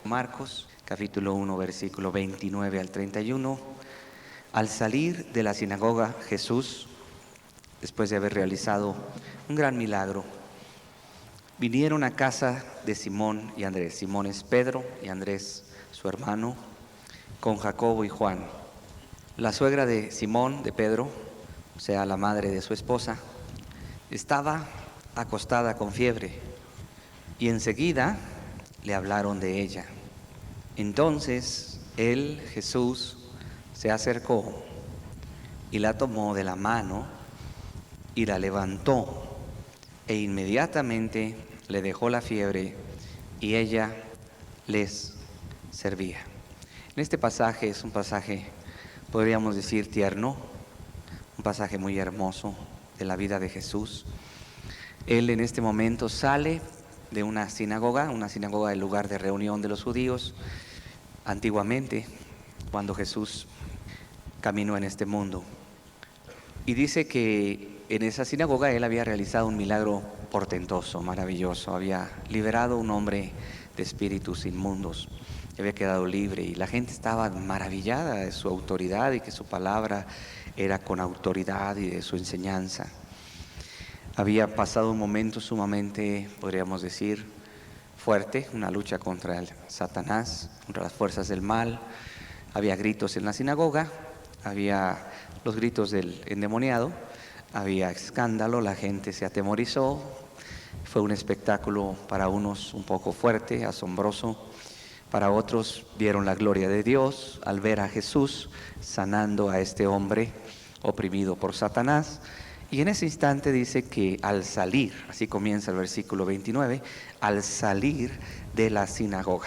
Marcos, capítulo 1, versículo 29 al 31. Al salir de la sinagoga, Jesús, después de haber realizado un gran milagro, vinieron a casa de Simón y Andrés. Simón es Pedro y Andrés su hermano, con Jacobo y Juan. La suegra de Simón, de Pedro, o sea, la madre de su esposa, estaba acostada con fiebre y enseguida le hablaron de ella. Entonces él, Jesús, se acercó y la tomó de la mano y la levantó, e inmediatamente le dejó la fiebre y ella les servía. En este pasaje es un pasaje, podríamos decir, tierno, un pasaje muy hermoso de la vida de Jesús. Él en este momento sale de una sinagoga del lugar de reunión de los judíos. Antiguamente, cuando Jesús caminó en este mundo. Y dice que en esa sinagoga él había realizado un milagro portentoso, maravilloso. Había liberado a un hombre de espíritus inmundos, que había quedado libre, y la gente estaba maravillada de su autoridad y que su palabra era con autoridad y de su enseñanza. Había pasado un momento sumamente, podríamos decir, fuerte, una lucha contra el Satanás, contra las fuerzas del mal. Había gritos en la sinagoga, había los gritos del endemoniado, había escándalo, la gente se atemorizó. Fue un espectáculo para unos un poco fuerte, asombroso. Para otros vieron la gloria de Dios al ver a Jesús sanando a este hombre oprimido por Satanás. Y en ese instante dice que al salir, así comienza el versículo 29, al salir de la sinagoga.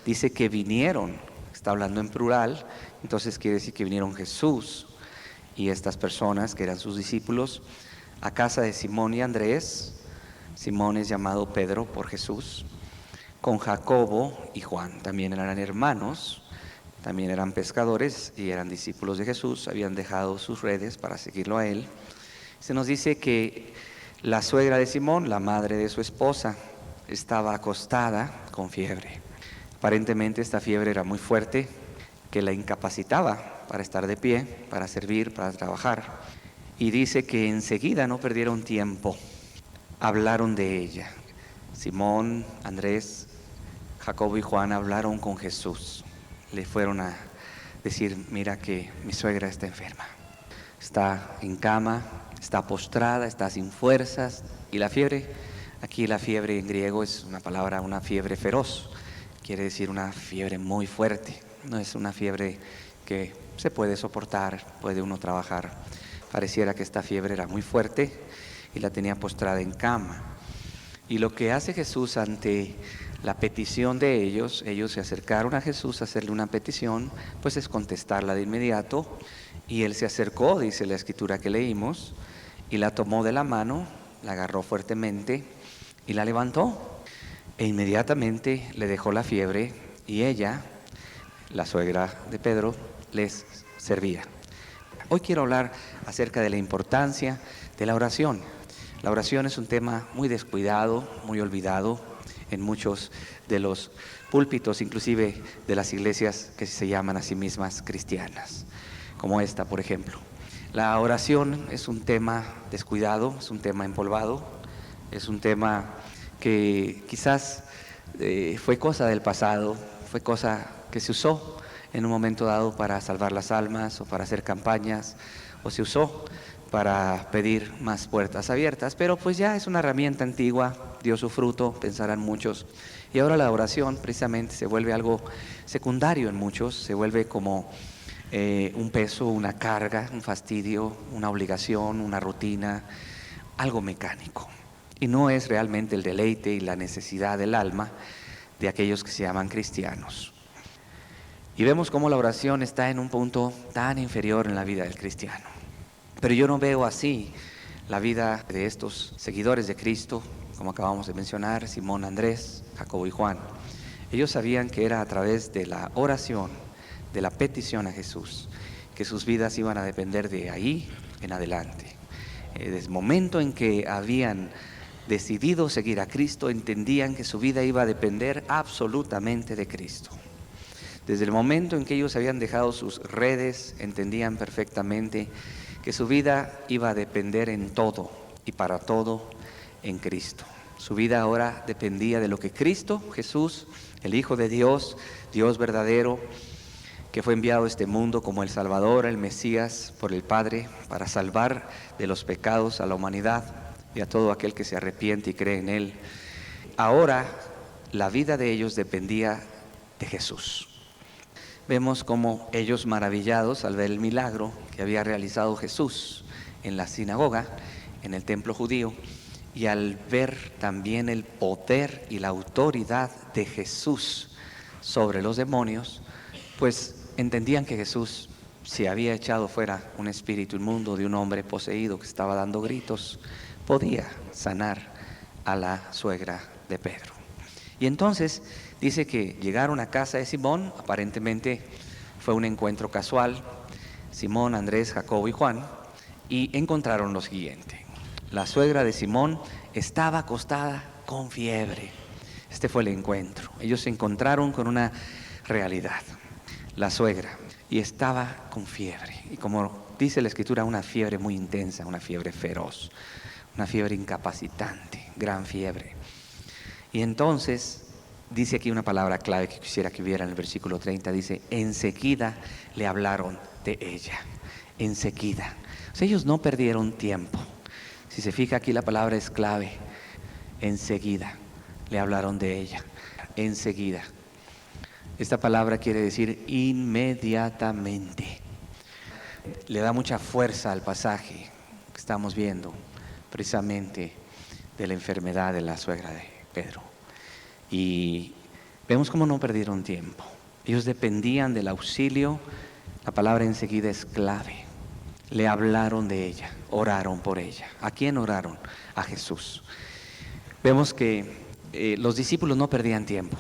Dice que vinieron, está hablando en plural, entonces quiere decir que vinieron Jesús y estas personas que eran sus discípulos a casa de Simón y Andrés. Simón es llamado Pedro por Jesús, con Jacobo y Juan. También eran hermanos, también eran pescadores y eran discípulos de Jesús, habían dejado sus redes para seguirlo a él. Se nos dice que la suegra de Simón, la madre de su esposa, estaba acostada con fiebre. Aparentemente esta fiebre era muy fuerte, que la incapacitaba para estar de pie, para servir, para trabajar. Y dice que enseguida, no perdieron tiempo, hablaron de ella. Simón, Andrés, Jacobo y Juan hablaron con Jesús. Le fueron a decir: mira que mi suegra está enferma, está en cama, está postrada, está sin fuerzas. Y la fiebre, aquí la fiebre en griego es una palabra, una fiebre feroz, quiere decir una fiebre muy fuerte. No es una fiebre que se puede soportar, puede uno trabajar. Pareciera que esta fiebre era muy fuerte y la tenía postrada en cama. Y lo que hace Jesús ante la petición de ellos se acercaron a Jesús a hacerle una petición, pues es contestarla de inmediato. Y él se acercó, dice la escritura que leímos, y la tomó de la mano, la agarró fuertemente y la levantó. E inmediatamente le dejó la fiebre y ella, la suegra de Pedro, les servía. Hoy quiero hablar acerca de la importancia de la oración. La oración es un tema muy descuidado, muy olvidado en muchos de los púlpitos, inclusive de las iglesias que se llaman a sí mismas cristianas, como esta, por ejemplo. La oración es un tema descuidado, es un tema empolvado, es un tema que quizás fue cosa del pasado, fue cosa que se usó en un momento dado para salvar las almas o para hacer campañas, o se usó para pedir más puertas abiertas, pero pues ya es una herramienta antigua, dio su fruto, pensarán muchos, y ahora la oración precisamente se vuelve algo secundario en muchos, se vuelve como un peso, una carga, un fastidio, una obligación, una rutina, algo mecánico. Y no es realmente el deleite y la necesidad del alma de aquellos que se llaman cristianos. Y vemos cómo la oración está en un punto tan inferior en la vida del cristiano. Pero yo no veo así la vida de estos seguidores de Cristo, como acabamos de mencionar, Simón, Andrés, Jacobo y Juan. Ellos sabían que era a través de la oración, de la petición a Jesús, que sus vidas iban a depender de ahí en adelante. Desde el momento en que habían decidido seguir a Cristo, entendían que su vida iba a depender absolutamente de Cristo. Desde el momento en que ellos habían dejado sus redes, entendían perfectamente que su vida iba a depender en todo y para todo en Cristo. Su vida ahora dependía de lo que Cristo, Jesús, el Hijo de Dios, Dios verdadero, que fue enviado a este mundo como el Salvador, el Mesías, por el Padre, para salvar de los pecados a la humanidad y a todo aquel que se arrepiente y cree en Él. Ahora la vida de ellos dependía de Jesús. Vemos como ellos, maravillados al ver el milagro que había realizado Jesús en la sinagoga, en el templo judío, y al ver también el poder y la autoridad de Jesús sobre los demonios, pues entendían que Jesús, si había echado fuera un espíritu inmundo de un hombre poseído que estaba dando gritos, podía sanar a la suegra de Pedro. Y entonces dice que llegaron a casa de Simón, aparentemente fue un encuentro casual, Simón, Andrés, Jacobo y Juan, y encontraron lo siguiente. La suegra de Simón estaba acostada con fiebre. Este fue el encuentro. Ellos se encontraron con una realidad. La suegra, y estaba con fiebre. Y como dice la Escritura, una fiebre muy intensa, una fiebre feroz, una fiebre incapacitante, gran fiebre. Y entonces dice aquí una palabra clave que quisiera que hubiera en el versículo 30, dice, enseguida le hablaron de ella, enseguida. O sea, ellos no perdieron tiempo. Si se fija aquí la palabra es clave, enseguida le hablaron de ella, enseguida. Esta palabra quiere decir inmediatamente. Le da mucha fuerza al pasaje que estamos viendo, precisamente de la enfermedad de la suegra de Pedro. Y vemos cómo no perdieron tiempo. Ellos dependían del auxilio. La palabra enseguida es clave. Le hablaron de ella, oraron por ella. ¿A quién oraron? A Jesús. Vemos que los discípulos no perdían tiempo.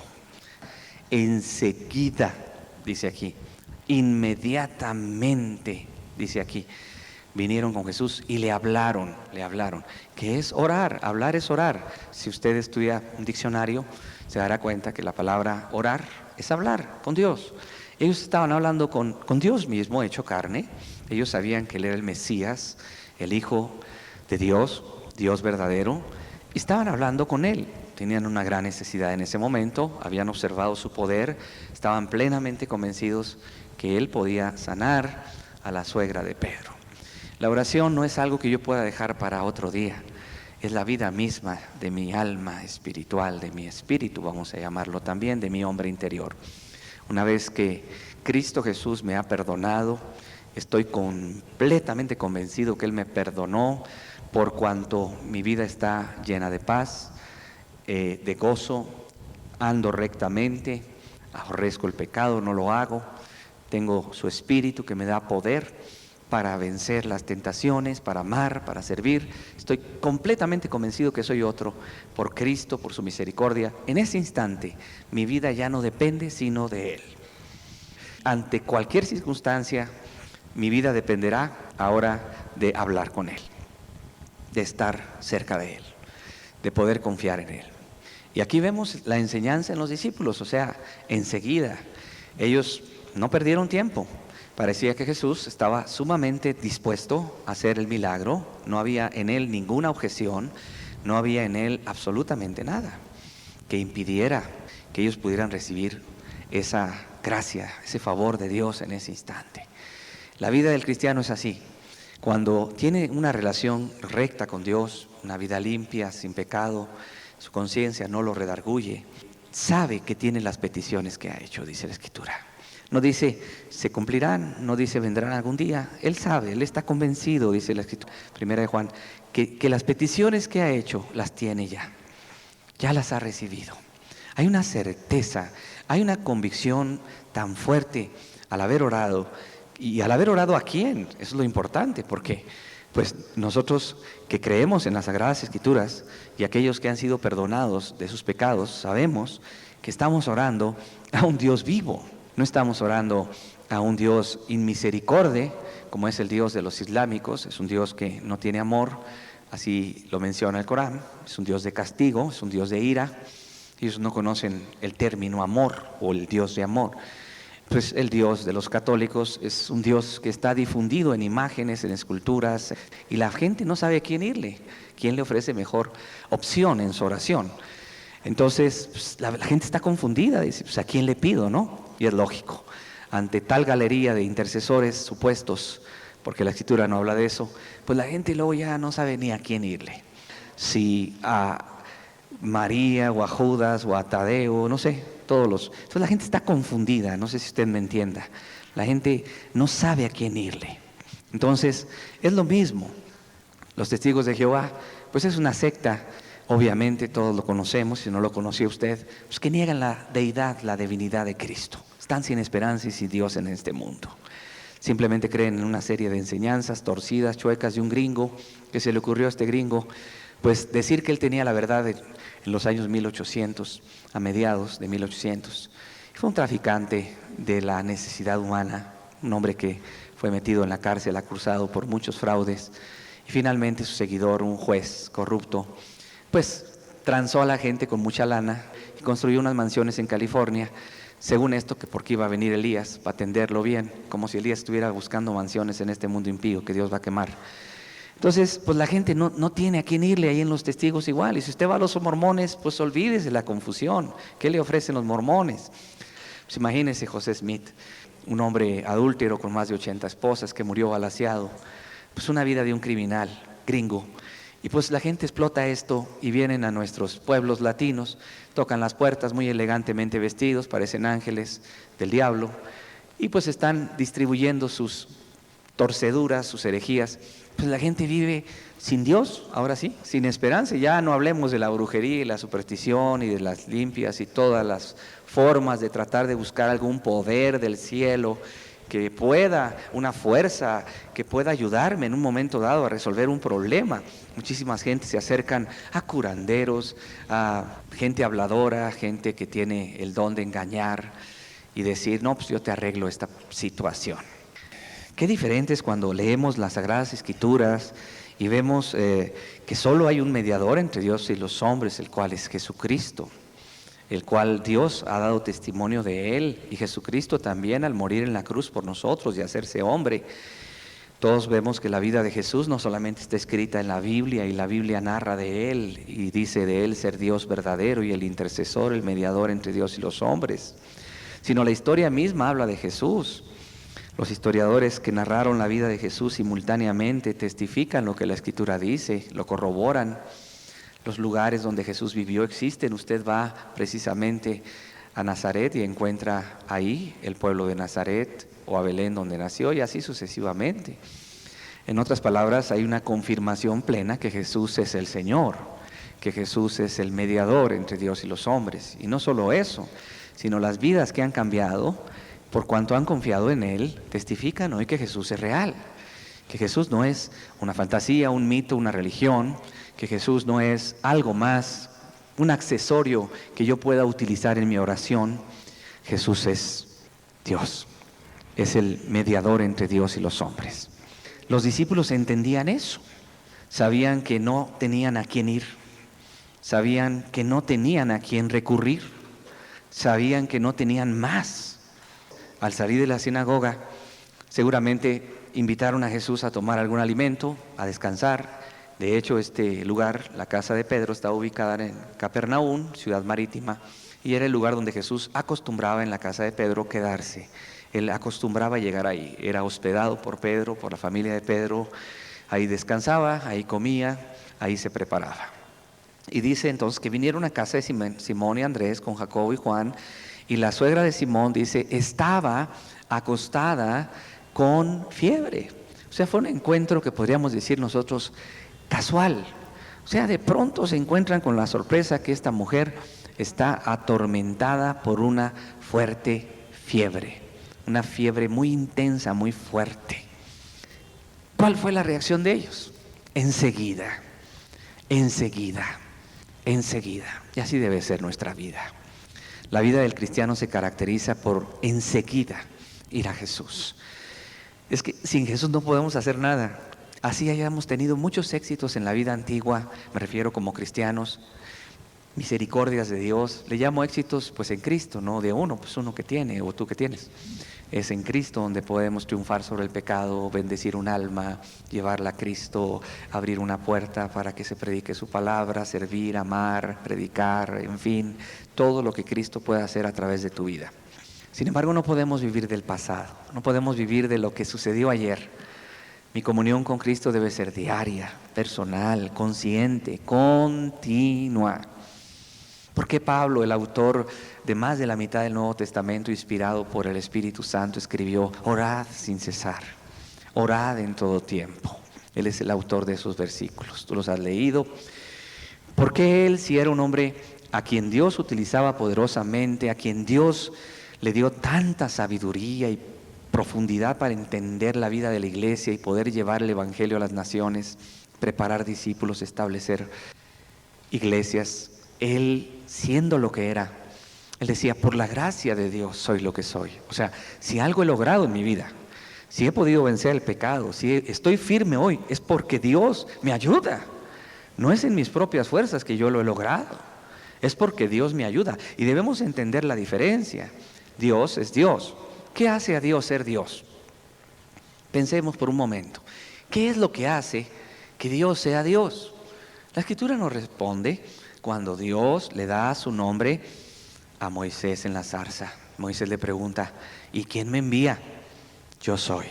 Enseguida, dice aquí, inmediatamente, dice aquí, vinieron con Jesús y le hablaron. ¿Qué es orar? Hablar es orar. Si usted estudia un diccionario, se dará cuenta que la palabra orar es hablar con Dios. Ellos estaban hablando con Dios mismo, hecho carne. Ellos sabían que Él era el Mesías, el Hijo de Dios, Dios verdadero. Y estaban hablando con Él. Tenían una gran necesidad en ese momento, habían observado su poder, estaban plenamente convencidos que Él podía sanar a la suegra de Pedro. La oración no es algo que yo pueda dejar para otro día, es la vida misma de mi alma espiritual, de mi espíritu, vamos a llamarlo también, de mi hombre interior. Una vez que Cristo Jesús me ha perdonado, estoy completamente convencido que Él me perdonó por cuanto mi vida está llena de paz, de gozo, ando rectamente, aborrezco el pecado, no lo hago, tengo su espíritu que me da poder para vencer las tentaciones, para amar, para servir. Estoy completamente convencido que soy otro por Cristo, por su misericordia. En ese instante mi vida ya no depende sino de Él. Ante cualquier circunstancia, mi vida dependerá ahora de hablar con Él, de estar cerca de Él, de poder confiar en Él. Y aquí vemos la enseñanza en los discípulos, o sea, enseguida. Ellos no perdieron tiempo. Parecía que Jesús estaba sumamente dispuesto a hacer el milagro. No había en Él ninguna objeción, no había en Él absolutamente nada que impidiera que ellos pudieran recibir esa gracia, ese favor de Dios en ese instante. La vida del cristiano es así. Cuando tiene una relación recta con Dios, una vida limpia, sin pecado, su conciencia no lo redarguye, sabe que tiene las peticiones que ha hecho, dice la Escritura. No dice, se cumplirán, no dice, vendrán algún día. Él sabe, él está convencido, dice la Escritura, primera de Juan, que las peticiones que ha hecho las tiene ya las ha recibido. Hay una certeza, hay una convicción tan fuerte al haber orado. ¿Y al haber orado a quién? Eso es lo importante, porque pues nosotros que creemos en las Sagradas Escrituras y aquellos que han sido perdonados de sus pecados, sabemos que estamos orando a un Dios vivo. No estamos orando a un Dios inmisericordia, como es el Dios de los islámicos. Es un Dios que no tiene amor así lo menciona el Corán, es un Dios de castigo, es un Dios de ira. Ellos no conocen el término amor o el Dios de amor. Pues el Dios de los católicos es un Dios que está difundido en imágenes, en esculturas, y la gente no sabe a quién irle, quién le ofrece mejor opción en su oración. Entonces, pues, la gente está confundida, dice, pues, ¿a quién le pido, no? Y es lógico, ante tal galería de intercesores supuestos, porque la Escritura no habla de eso, pues la gente luego ya no sabe ni a quién irle. Si a María o a Judas o a Tadeo, no sé, todos los... Entonces la gente está confundida, no sé si usted me entienda. La gente no sabe a quién irle. Entonces, es lo mismo. Los testigos de Jehová, pues es una secta, obviamente todos lo conocemos, si no lo conocía usted, pues que niegan la deidad, la divinidad de Cristo. Están sin esperanza y sin Dios en este mundo. Simplemente creen en una serie de enseñanzas torcidas, chuecas de un gringo, que se le ocurrió a este gringo, pues decir que él tenía la verdad en los años 1800, a mediados de 1800. Fue un traficante de la necesidad humana, un hombre que fue metido en la cárcel, acusado por muchos fraudes, y finalmente su seguidor, un juez corrupto, pues transó a la gente con mucha lana y construyó unas mansiones en California, según esto, que porque iba a venir Elías para atenderlo bien, como si Elías estuviera buscando mansiones en este mundo impío que Dios va a quemar. Entonces, pues la gente no tiene a quién irle ahí en los testigos igual. Y si usted va a los mormones, pues olvídese la confusión. ¿Qué le ofrecen los mormones? Pues imagínese José Smith, un hombre adúltero con más de 80 esposas que murió balaceado. Pues una vida de un criminal gringo. Y pues la gente explota esto y vienen a nuestros pueblos latinos, tocan las puertas muy elegantemente vestidos, parecen ángeles del diablo, y pues están distribuyendo sus torceduras, sus herejías. Pues la gente vive sin Dios, ahora sí, sin esperanza. Ya no hablemos de la brujería y la superstición y de las limpias y todas las formas de tratar de buscar algún poder del cielo que pueda, una fuerza que pueda ayudarme en un momento dado a resolver un problema. Muchísimas gente se acercan a curanderos, a gente habladora, gente que tiene el don de engañar y decir, no, pues yo te arreglo esta situación. Qué diferente es cuando leemos las Sagradas Escrituras y vemos que solo hay un mediador entre Dios y los hombres, el cual es Jesucristo, el cual Dios ha dado testimonio de Él, y Jesucristo también al morir en la cruz por nosotros y hacerse hombre. Todos vemos que la vida de Jesús no solamente está escrita en la Biblia, y la Biblia narra de Él y dice de Él ser Dios verdadero y el intercesor, el mediador entre Dios y los hombres, sino la historia misma habla de Jesús. Los historiadores que narraron la vida de Jesús simultáneamente testifican lo que la Escritura dice, lo corroboran. Los lugares donde Jesús vivió existen. Usted va precisamente a Nazaret y encuentra ahí el pueblo de Nazaret, o a Belén donde nació, y así sucesivamente. En otras palabras, hay una confirmación plena que Jesús es el Señor, que Jesús es el mediador entre Dios y los hombres. Y no solo eso, sino las vidas que han cambiado por cuanto han confiado en Él, testifican hoy que Jesús es real, que Jesús no es una fantasía, un mito, una religión, que Jesús no es algo más, un accesorio que yo pueda utilizar en mi oración. Jesús es Dios, es el mediador entre Dios y los hombres. Los discípulos entendían eso, sabían que no tenían a quién ir, sabían que no tenían a quién recurrir, sabían que no tenían más. Al salir de la sinagoga, seguramente invitaron a Jesús a tomar algún alimento, a descansar. De hecho, este lugar, la casa de Pedro, estaba ubicada en Capernaum, ciudad marítima, y era el lugar donde Jesús acostumbraba en la casa de Pedro quedarse. Él acostumbraba llegar ahí, era hospedado por Pedro, por la familia de Pedro, ahí descansaba, ahí comía, ahí se preparaba. Y dice entonces que vinieron a casa de Simón y Andrés con Jacobo y Juan, y la suegra de Simón dice, estaba acostada con fiebre. O sea, fue un encuentro que podríamos decir nosotros casual. O sea, de pronto se encuentran con la sorpresa que esta mujer está atormentada por una fuerte fiebre. Una fiebre muy intensa, muy fuerte. ¿Cuál fue la reacción de ellos? Enseguida. Y así debe ser nuestra vida. La vida del cristiano se caracteriza por enseguida ir a Jesús. Es que sin Jesús no podemos hacer nada. así hayamos tenido muchos éxitos en la vida antigua, me refiero como cristianos, misericordias de Dios, le llamo éxitos pues en Cristo, no de uno, pues uno que tiene o tú que tienes. Es en Cristo donde podemos triunfar sobre el pecado, bendecir un alma, llevarla a Cristo, abrir una puerta para que se predique su palabra, servir, amar, predicar, en fin, todo lo que Cristo puede hacer a través de tu vida. Sin embargo, no podemos vivir del pasado, no podemos vivir de lo que sucedió ayer. Mi comunión con Cristo debe ser diaria, personal, consciente, continua. ¿Por qué Pablo, el autor de más de la mitad del Nuevo Testamento, inspirado por el Espíritu Santo, escribió: orad sin cesar, orad en todo tiempo? Él es el autor de esos versículos, tú los has leído. ¿Por qué él, si era un hombre a quien Dios utilizaba poderosamente, a quien Dios le dio tanta sabiduría y profundidad para entender la vida de la iglesia y poder llevar el Evangelio a las naciones, preparar discípulos, establecer iglesias, él, siendo lo que era, él decía: por la gracia de Dios soy lo que soy? O sea, si algo he logrado en mi vida, si he podido vencer el pecado, si estoy firme hoy, es porque Dios me ayuda. No es en mis propias fuerzas que yo lo he logrado, es porque Dios me ayuda. Y debemos entender la diferencia. Dios es Dios. ¿Qué hace a Dios ser Dios? Pensemos por un momento. ¿Qué es lo que hace que Dios sea Dios? La Escritura nos responde cuando Dios le da su nombre a Moisés en la zarza. Moisés le pregunta: ¿y quién me envía? Yo soy,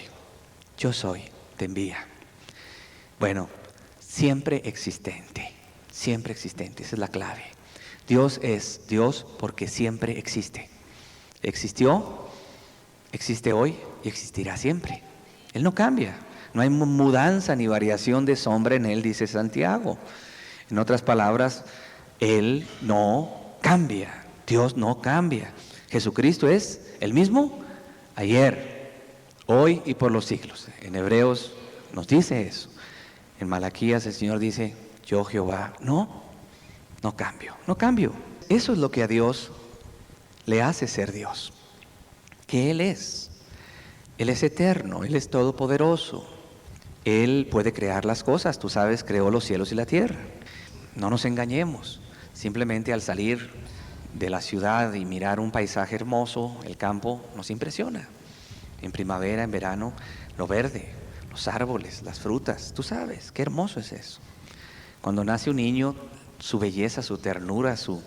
te envía. Bueno, siempre existente, esa es la clave. Dios es Dios porque siempre existe. Existió, existe hoy y existirá siempre. Él no cambia, no hay mudanza ni variación de sombra en Él, dice Santiago. En otras palabras, Él no cambia, Dios no cambia. Jesucristo es el mismo ayer, hoy y por los siglos. En Hebreos nos dice eso. En Malaquías el Señor dice: yo Jehová, no cambio. Eso es lo que a Dios le hace ser Dios, que Él es eterno, Él es todopoderoso, Él puede crear las cosas. Tú sabes, creó los cielos y la tierra. No nos engañemos, simplemente al salir de la ciudad y mirar un paisaje hermoso, el campo nos impresiona. En primavera, en verano, lo verde, los árboles, las frutas, tú sabes, qué hermoso es eso. Cuando nace un niño, su belleza, su ternura, su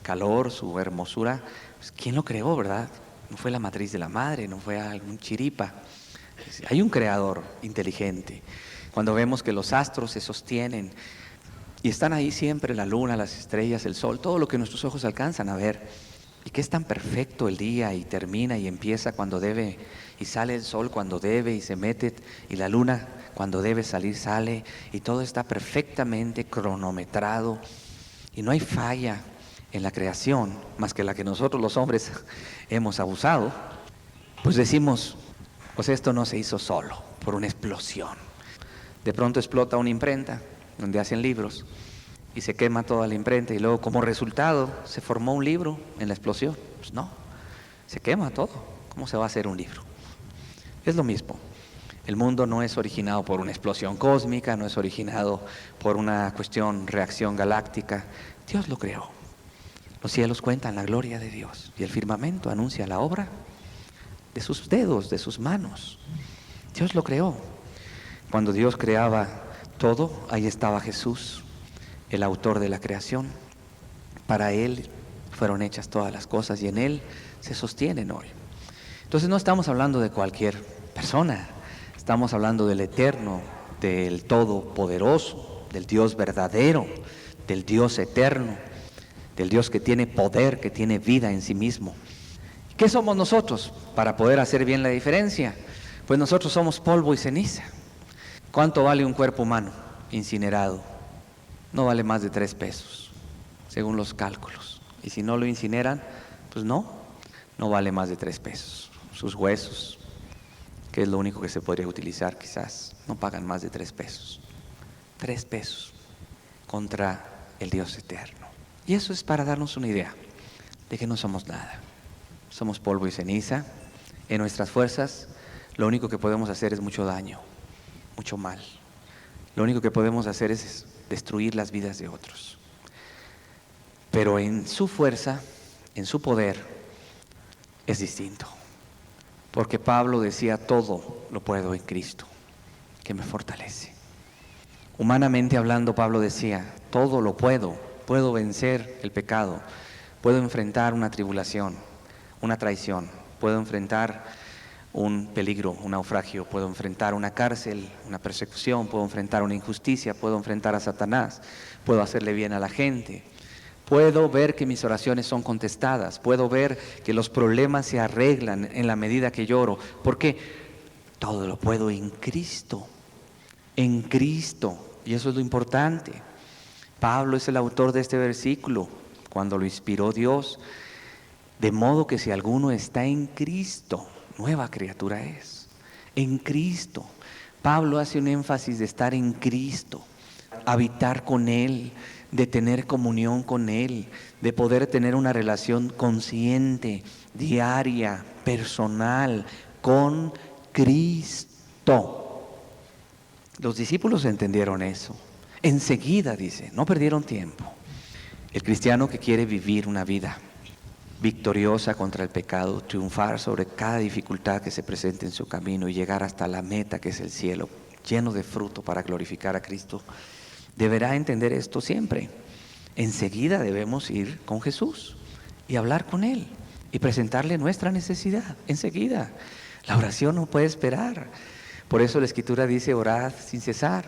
calor, su hermosura, pues, ¿quién lo creó, verdad? No fue la matriz de la madre, no fue algún chiripa. Hay un creador inteligente. Cuando vemos que los astros se sostienen y están ahí siempre, la luna, las estrellas, el sol, todo lo que nuestros ojos alcanzan a ver, y que es tan perfecto el día y termina y empieza cuando debe, y sale el sol cuando debe y se mete, y la luna cuando debe salir sale, y todo está perfectamente cronometrado y no hay falla en la creación más que la que nosotros los hombres hemos abusado. Pues decimos: pues esto no se hizo solo por una explosión. De pronto explota una imprenta donde hacen libros y se quema toda la imprenta, y luego como resultado se formó un libro en la explosión. Pues no, se quema todo. ¿Cómo se va a hacer un libro? Es lo mismo. El mundo no es originado por una explosión cósmica, no es originado por una reacción galáctica. Dios lo creó. Los cielos cuentan la gloria de Dios y el firmamento anuncia la obra de sus dedos, de sus manos. Dios lo creó. Cuando Dios creaba todo, ahí estaba Jesús, el autor de la creación. Para Él fueron hechas todas las cosas y en Él se sostienen hoy. Entonces no estamos hablando de cualquier persona, estamos hablando del eterno, del todopoderoso, del Dios verdadero, del Dios eterno, del Dios que tiene poder, que tiene vida en sí mismo. ¿Qué somos nosotros para poder hacer bien la diferencia? Pues nosotros somos polvo y ceniza. ¿Cuánto vale un cuerpo humano incinerado? No vale más de 3 pesos, según los cálculos. Y si no lo incineran, pues no vale más de 3 pesos. Sus huesos, que es lo único que se podría utilizar quizás, no pagan más de 3 pesos. 3 pesos contra el Dios eterno. Y eso es para darnos una idea de que no somos nada. Somos polvo y ceniza. En nuestras fuerzas lo único que podemos hacer es mucho daño, mucho mal. lo único que podemos hacer es destruir las vidas de otros. Pero en su fuerza, en su poder, es distinto. Porque Pablo decía, todo lo puedo en Cristo, que me fortalece. Humanamente hablando, Pablo decía, todo lo puedo vencer el pecado, puedo enfrentar una tribulación, una traición, puedo enfrentar un peligro, un naufragio, puedo enfrentar una cárcel, una persecución, puedo enfrentar una injusticia, puedo enfrentar a Satanás, puedo hacerle bien a la gente, puedo ver que mis oraciones son contestadas, puedo ver que los problemas se arreglan en la medida que lloro, porque todo lo puedo en Cristo, y eso es lo importante. Pablo es el autor de este versículo, cuando lo inspiró Dios, de modo que si alguno está en Cristo, nueva criatura es, en Cristo. Pablo hace un énfasis de estar en Cristo, habitar con Él, de tener comunión con Él, de poder tener una relación consciente, diaria, personal, con Cristo. Los discípulos entendieron eso. Enseguida, dice, no perdieron tiempo. El cristiano que quiere vivir una vida victoriosa contra el pecado, triunfar sobre cada dificultad que se presente en su camino y llegar hasta la meta que es el cielo, lleno de fruto para glorificar a Cristo, deberá entender esto siempre. Enseguida debemos ir con Jesús y hablar con Él y presentarle nuestra necesidad. Enseguida. La oración no puede esperar. Por eso la Escritura dice, orad sin cesar.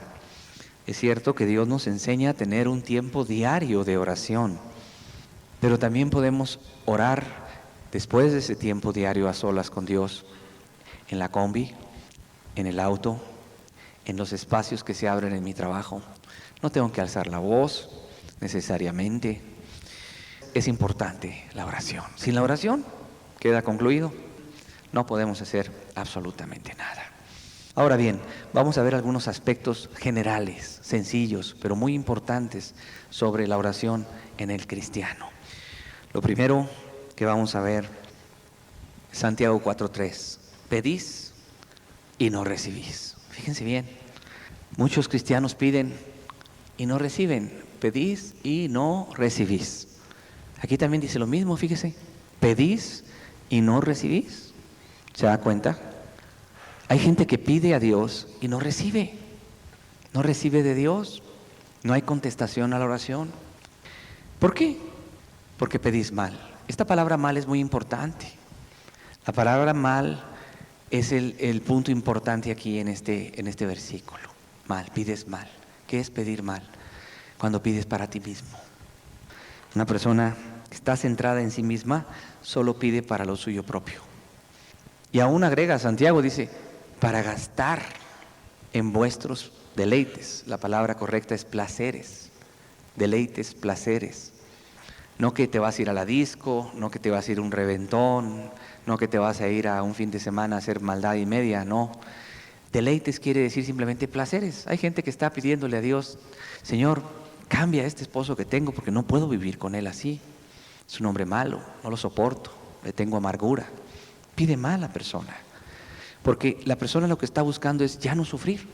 Es cierto que Dios nos enseña a tener un tiempo diario de oración, pero también podemos orar después de ese tiempo diario a solas con Dios, en la combi, en el auto, en los espacios que se abren en mi trabajo. No tengo que alzar la voz necesariamente. Es importante la oración. Sin la oración, queda concluido, no podemos hacer absolutamente nada. Ahora bien, vamos a ver algunos aspectos generales, sencillos, pero muy importantes sobre la oración en el cristiano. Lo primero que vamos a ver, Santiago 4:3, pedís y no recibís. Fíjense bien, muchos cristianos piden y no reciben, pedís y no recibís. Aquí también dice lo mismo, fíjese, pedís y no recibís. ¿Se da cuenta? Hay gente que pide a Dios y no recibe de Dios, no hay contestación a la oración. ¿Por qué? Porque pedís mal. Esta palabra mal es muy importante. La palabra mal es el punto importante aquí en este versículo. Mal, pides mal. ¿Qué es pedir mal? Cuando pides para ti mismo. Una persona que está centrada en sí misma solo pide para lo suyo propio. Y aún agrega Santiago, dice, para gastar en vuestros deleites. La palabra correcta es placeres. Deleites, placeres. No que te vas a ir a la disco, no que te vas a ir a un reventón, no que te vas a ir a un fin de semana a hacer maldad y media, no. Deleites quiere decir simplemente placeres. Hay gente que está pidiéndole a Dios, Señor, cambia a este esposo que tengo porque no puedo vivir con él así. Es un hombre malo, no lo soporto, le tengo amargura. Pide mal a la persona. Porque la persona lo que está buscando es ya no sufrir.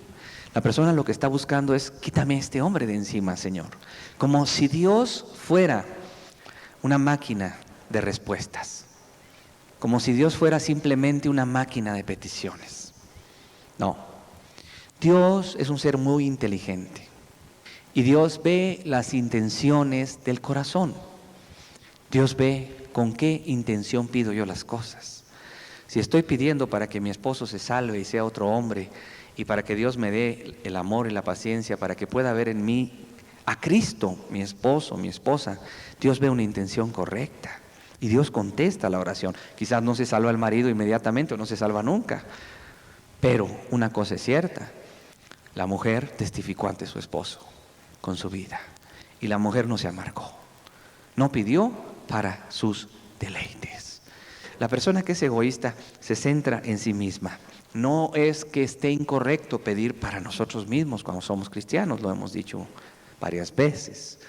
La persona lo que está buscando es, quítame a este hombre de encima, Señor. Como si Dios fuera una máquina de respuestas. Como si Dios fuera simplemente una máquina de peticiones. No. Dios es un ser muy inteligente. Y Dios ve las intenciones del corazón. Dios ve con qué intención pido yo las cosas. Si estoy pidiendo para que mi esposo se salve y sea otro hombre, y para que Dios me dé el amor y la paciencia, para que pueda ver en mí a Cristo, mi esposo, mi esposa, Dios ve una intención correcta. Y Dios contesta la oración. Quizás no se salva el marido inmediatamente o no se salva nunca. Pero una cosa es cierta, la mujer testificó ante su esposo con su vida. Y la mujer no se amargó. No pidió para sus deleites. La persona que es egoísta se centra en sí misma. No es que esté incorrecto pedir para nosotros mismos cuando somos cristianos, lo hemos dicho varias veces.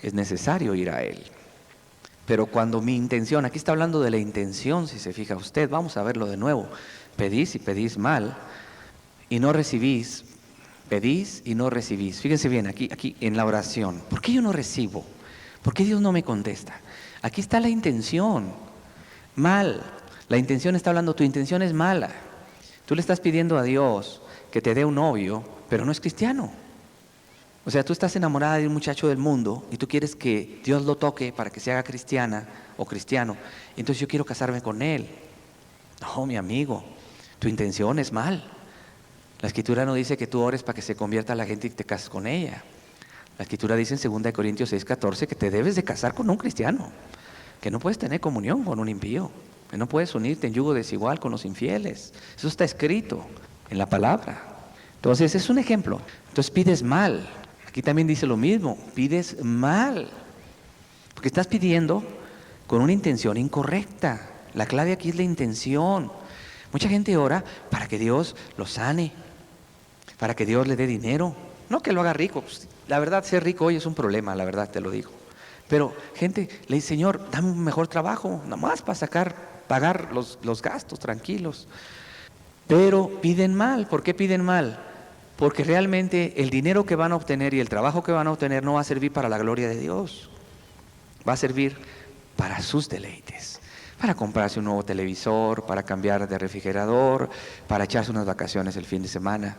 Es necesario ir a Él. Pero cuando mi intención, aquí está hablando de la intención, si se fija usted, vamos a verlo de nuevo. Pedís y pedís mal y no recibís Pedís y no recibís. Fíjense bien, aquí en la oración. ¿Por qué yo no recibo? ¿Por qué Dios no me contesta? Aquí está la intención. Mal. La intención está hablando, tu intención es mala. Tú le estás pidiendo a Dios que te dé un novio, pero no es cristiano. O sea, tú estás enamorada de un muchacho del mundo y tú quieres que Dios lo toque para que se haga cristiana o cristiano. Entonces yo quiero casarme con él. No, mi amigo, tu intención es mal. La Escritura no dice que tú ores para que se convierta la gente y te cases con ella. La Escritura dice en 2 Corintios 6:14 que te debes de casar con un cristiano, que no puedes tener comunión con un impío, que no puedes unirte en yugo desigual con los infieles. Eso está escrito en la palabra. Entonces es un ejemplo. Entonces pides mal. Aquí también dice lo mismo, pides mal, porque estás pidiendo con una intención incorrecta. La clave aquí es la intención. Mucha gente ora para que Dios lo sane, para que Dios le dé dinero, no que lo haga rico. Pues, la verdad, ser rico hoy es un problema, la verdad te lo digo. Pero gente le dice, Señor, dame un mejor trabajo, nada más para pagar los gastos tranquilos. Pero piden mal. ¿Por qué piden mal? Porque realmente el dinero que van a obtener y el trabajo que van a obtener no va a servir para la gloria de Dios. Va a servir para sus deleites. Para comprarse un nuevo televisor, para cambiar de refrigerador, para echarse unas vacaciones el fin de semana.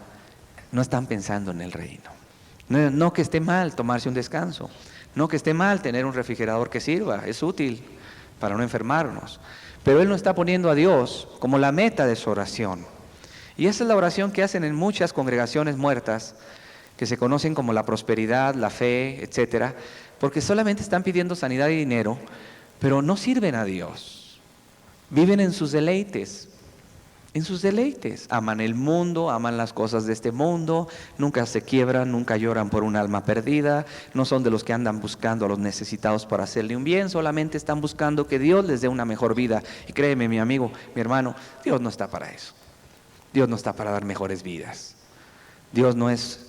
No están pensando en el reino. No que esté mal tomarse un descanso. No que esté mal tener un refrigerador que sirva. Es útil para no enfermarnos. Pero él no está poniendo a Dios como la meta de su oración. Y esa es la oración que hacen en muchas congregaciones muertas, que se conocen como la prosperidad, la fe, etcétera, porque solamente están pidiendo sanidad y dinero, pero no sirven a Dios. Viven en sus deleites, aman el mundo, aman las cosas de este mundo, nunca se quiebran, nunca lloran por un alma perdida, no son de los que andan buscando a los necesitados para hacerle un bien, solamente están buscando que Dios les dé una mejor vida. Y créeme, mi amigo, mi hermano, Dios no está para eso. Dios no está para dar mejores vidas. Dios no es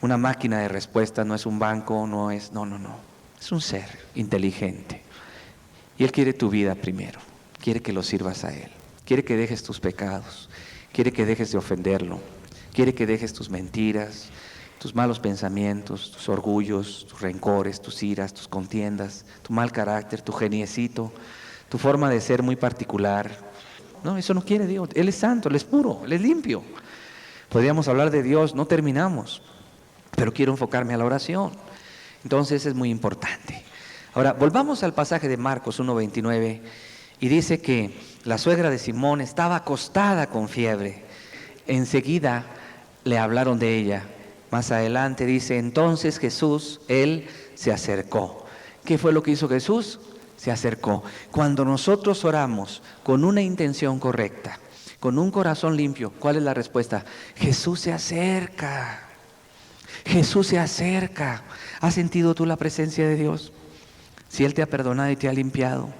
una máquina de respuesta, no es un banco, no. Es un ser inteligente. Y Él quiere tu vida primero, quiere que lo sirvas a Él, quiere que dejes tus pecados, quiere que dejes de ofenderlo, quiere que dejes tus mentiras, tus malos pensamientos, tus orgullos, tus rencores, tus iras, tus contiendas, tu mal carácter, tu geniecito, tu forma de ser muy particular. No, eso no quiere Dios. Él es santo, Él es puro, Él es limpio. Podríamos hablar de Dios, no terminamos, pero quiero enfocarme a la oración. Entonces es muy importante. Ahora, volvamos al pasaje de Marcos 1:29 y dice que la suegra de Simón estaba acostada con fiebre. Enseguida le hablaron de ella. Más adelante dice, entonces Jesús, Él se acercó. ¿Qué fue lo que hizo Jesús? Se acercó. Cuando nosotros oramos con una intención correcta, con un corazón limpio, ¿cuál es la respuesta? Jesús se acerca. Jesús se acerca. ¿Has sentido tú la presencia de Dios? Si Él te ha perdonado y te ha limpiado,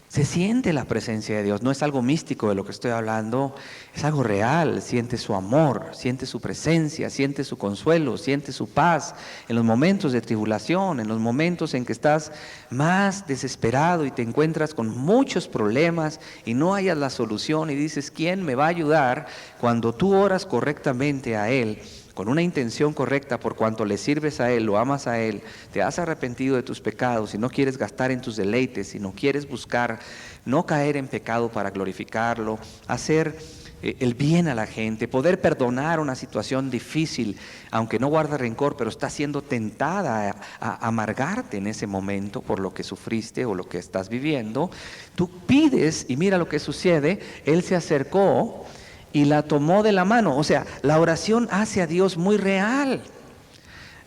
se siente la presencia de Dios. No es algo místico de lo que estoy hablando, es algo real. Siente su amor, siente su presencia, siente su consuelo, siente su paz en los momentos de tribulación, en los momentos en que estás más desesperado y te encuentras con muchos problemas y no hayas la solución y dices, ¿quién me va a ayudar? Cuando tú oras correctamente a Él, con una intención correcta, por cuanto le sirves a Él, lo amas a Él, te has arrepentido de tus pecados y no quieres gastar en tus deleites, sino quieres buscar no caer en pecado para glorificarlo, hacer el bien a la gente, poder perdonar una situación difícil, aunque no guarda rencor, pero está siendo tentada a amargarte en ese momento por lo que sufriste o lo que estás viviendo, tú pides y mira lo que sucede. Él se acercó y la tomó de la mano. O sea, la oración hace a Dios muy real.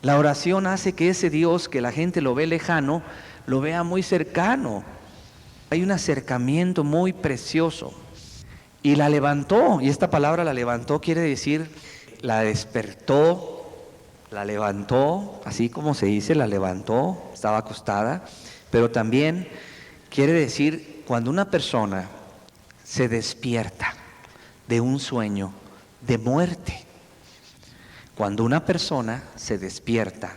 La oración hace que ese Dios que la gente lo ve lejano, lo vea muy cercano. Hay un acercamiento muy precioso. Y la levantó, y esta palabra la levantó quiere decir, la despertó, la levantó, así como se dice, la levantó, estaba acostada, pero también quiere decir cuando una persona se despierta de un sueño de muerte. Cuando una persona se despierta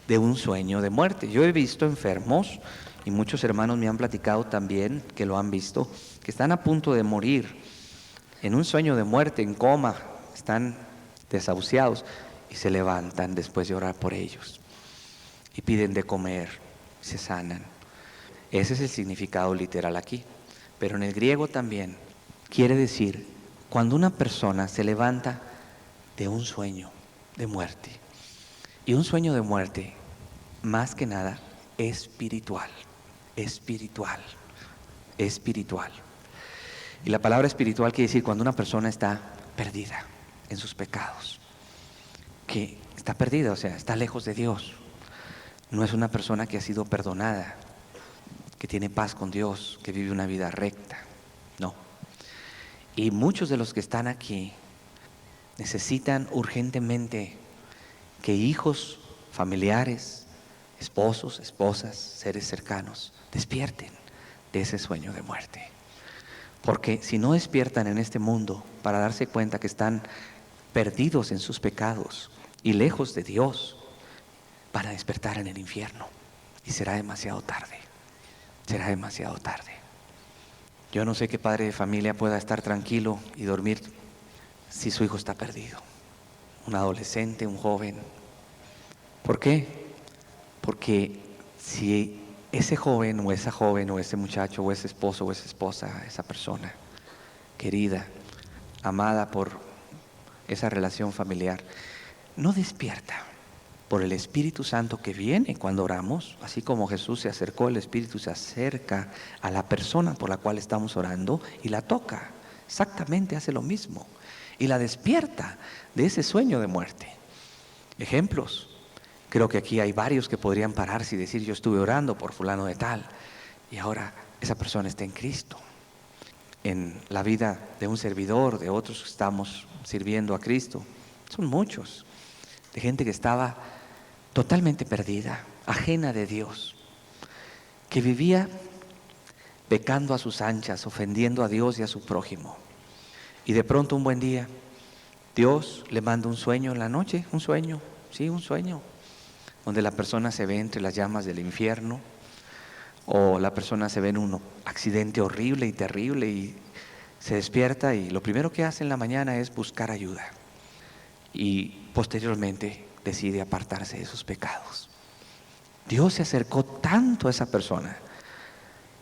de un sueño de muerte. Yo he visto enfermos, y muchos hermanos me han platicado también que lo han visto, que están a punto de morir en un sueño de muerte, en coma, están desahuciados, y se levantan después de orar por ellos y piden de comer, se sanan. Ese es el significado literal aquí, pero en el griego también quiere decir cuando una persona se levanta de un sueño de muerte. Y un sueño de muerte, más que nada, espiritual. Y la palabra espiritual quiere decir cuando una persona está perdida en sus pecados. Que está perdida, o sea, está lejos de Dios. No es una persona que ha sido perdonada, que tiene paz con Dios, que vive una vida recta. No. Y muchos de los que están aquí necesitan urgentemente que hijos, familiares, esposos, esposas, seres cercanos, despierten de ese sueño de muerte. Porque si no despiertan en este mundo para darse cuenta que están perdidos en sus pecados y lejos de Dios, van a despertar en el infierno y será demasiado tarde. Será demasiado tarde. Yo no sé qué padre de familia pueda estar tranquilo y dormir si su hijo está perdido. Un adolescente, un joven. ¿Por qué? Porque si ese joven o ese muchacho o ese esposo o esa esposa, esa persona querida, amada por esa relación familiar, no despierta por el Espíritu Santo que viene cuando oramos, así como Jesús se acercó, el Espíritu se acerca a la persona por la cual estamos orando y la toca, exactamente hace lo mismo, y la despierta de ese sueño de muerte. Ejemplos, creo que aquí hay varios que podrían pararse y decir: yo estuve orando por fulano de tal, y ahora esa persona está en Cristo. En la vida de un servidor, de otros que estamos sirviendo a Cristo, son muchos, de gente que estaba totalmente perdida, ajena de Dios, que vivía pecando a sus anchas, ofendiendo a Dios y a su prójimo. Y de pronto un buen día, Dios le manda un sueño en la noche, un sueño, donde la persona se ve entre las llamas del infierno, o la persona se ve en un accidente horrible y terrible y se despierta y lo primero que hace en la mañana es buscar ayuda. Y posteriormente decide apartarse de sus pecados. Dios se acercó tanto a esa persona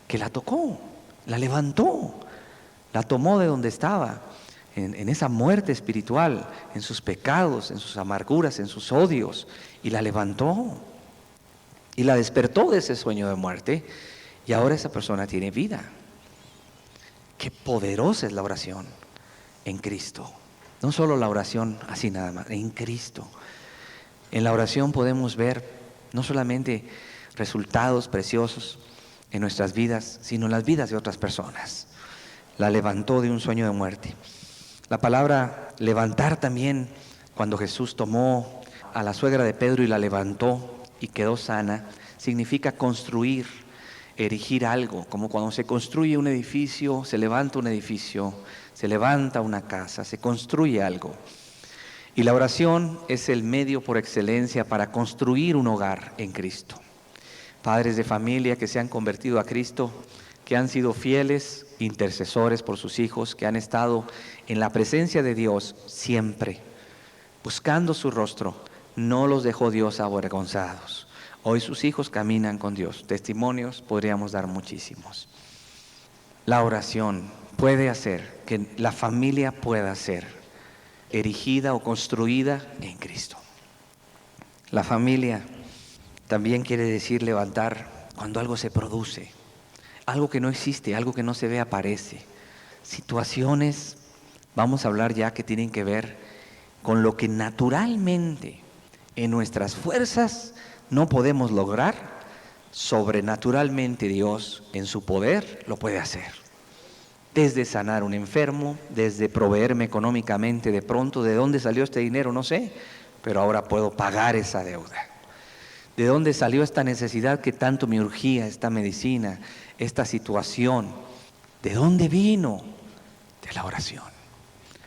que la tocó, la levantó, la tomó de donde estaba, en esa muerte espiritual, en sus pecados, en sus amarguras, en sus odios, y la levantó y la despertó de ese sueño de muerte, y ahora esa persona tiene vida. Qué poderosa es la oración en Cristo. No solo la oración así nada más, en Cristo. En la oración podemos ver no solamente resultados preciosos en nuestras vidas, sino en las vidas de otras personas. La levantó de un sueño de muerte. La palabra levantar también, cuando Jesús tomó a la suegra de Pedro y la levantó y quedó sana, significa construir, erigir algo, como cuando se construye un edificio, se levanta un edificio, se levanta una casa, se construye algo. Y la oración es el medio por excelencia para construir un hogar en Cristo. Padres de familia que se han convertido a Cristo, que han sido fieles intercesores por sus hijos, que han estado en la presencia de Dios siempre, buscando su rostro, no los dejó Dios avergonzados. Hoy sus hijos caminan con Dios. Testimonios podríamos dar muchísimos. La oración puede hacer que la familia pueda ser erigida o construida en Cristo. La familia también quiere decir levantar cuando algo se produce, algo que no existe, algo que no se ve aparece. Situaciones, vamos a hablar ya, que tienen que ver con lo que naturalmente en nuestras fuerzas no podemos lograr, sobrenaturalmente Dios en su poder lo puede hacer. Desde sanar un enfermo, desde proveerme económicamente de pronto. ¿De dónde salió este dinero? No sé, pero ahora puedo pagar esa deuda. ¿De dónde salió esta necesidad que tanto me urgía, esta medicina, esta situación? ¿De dónde vino? De la oración.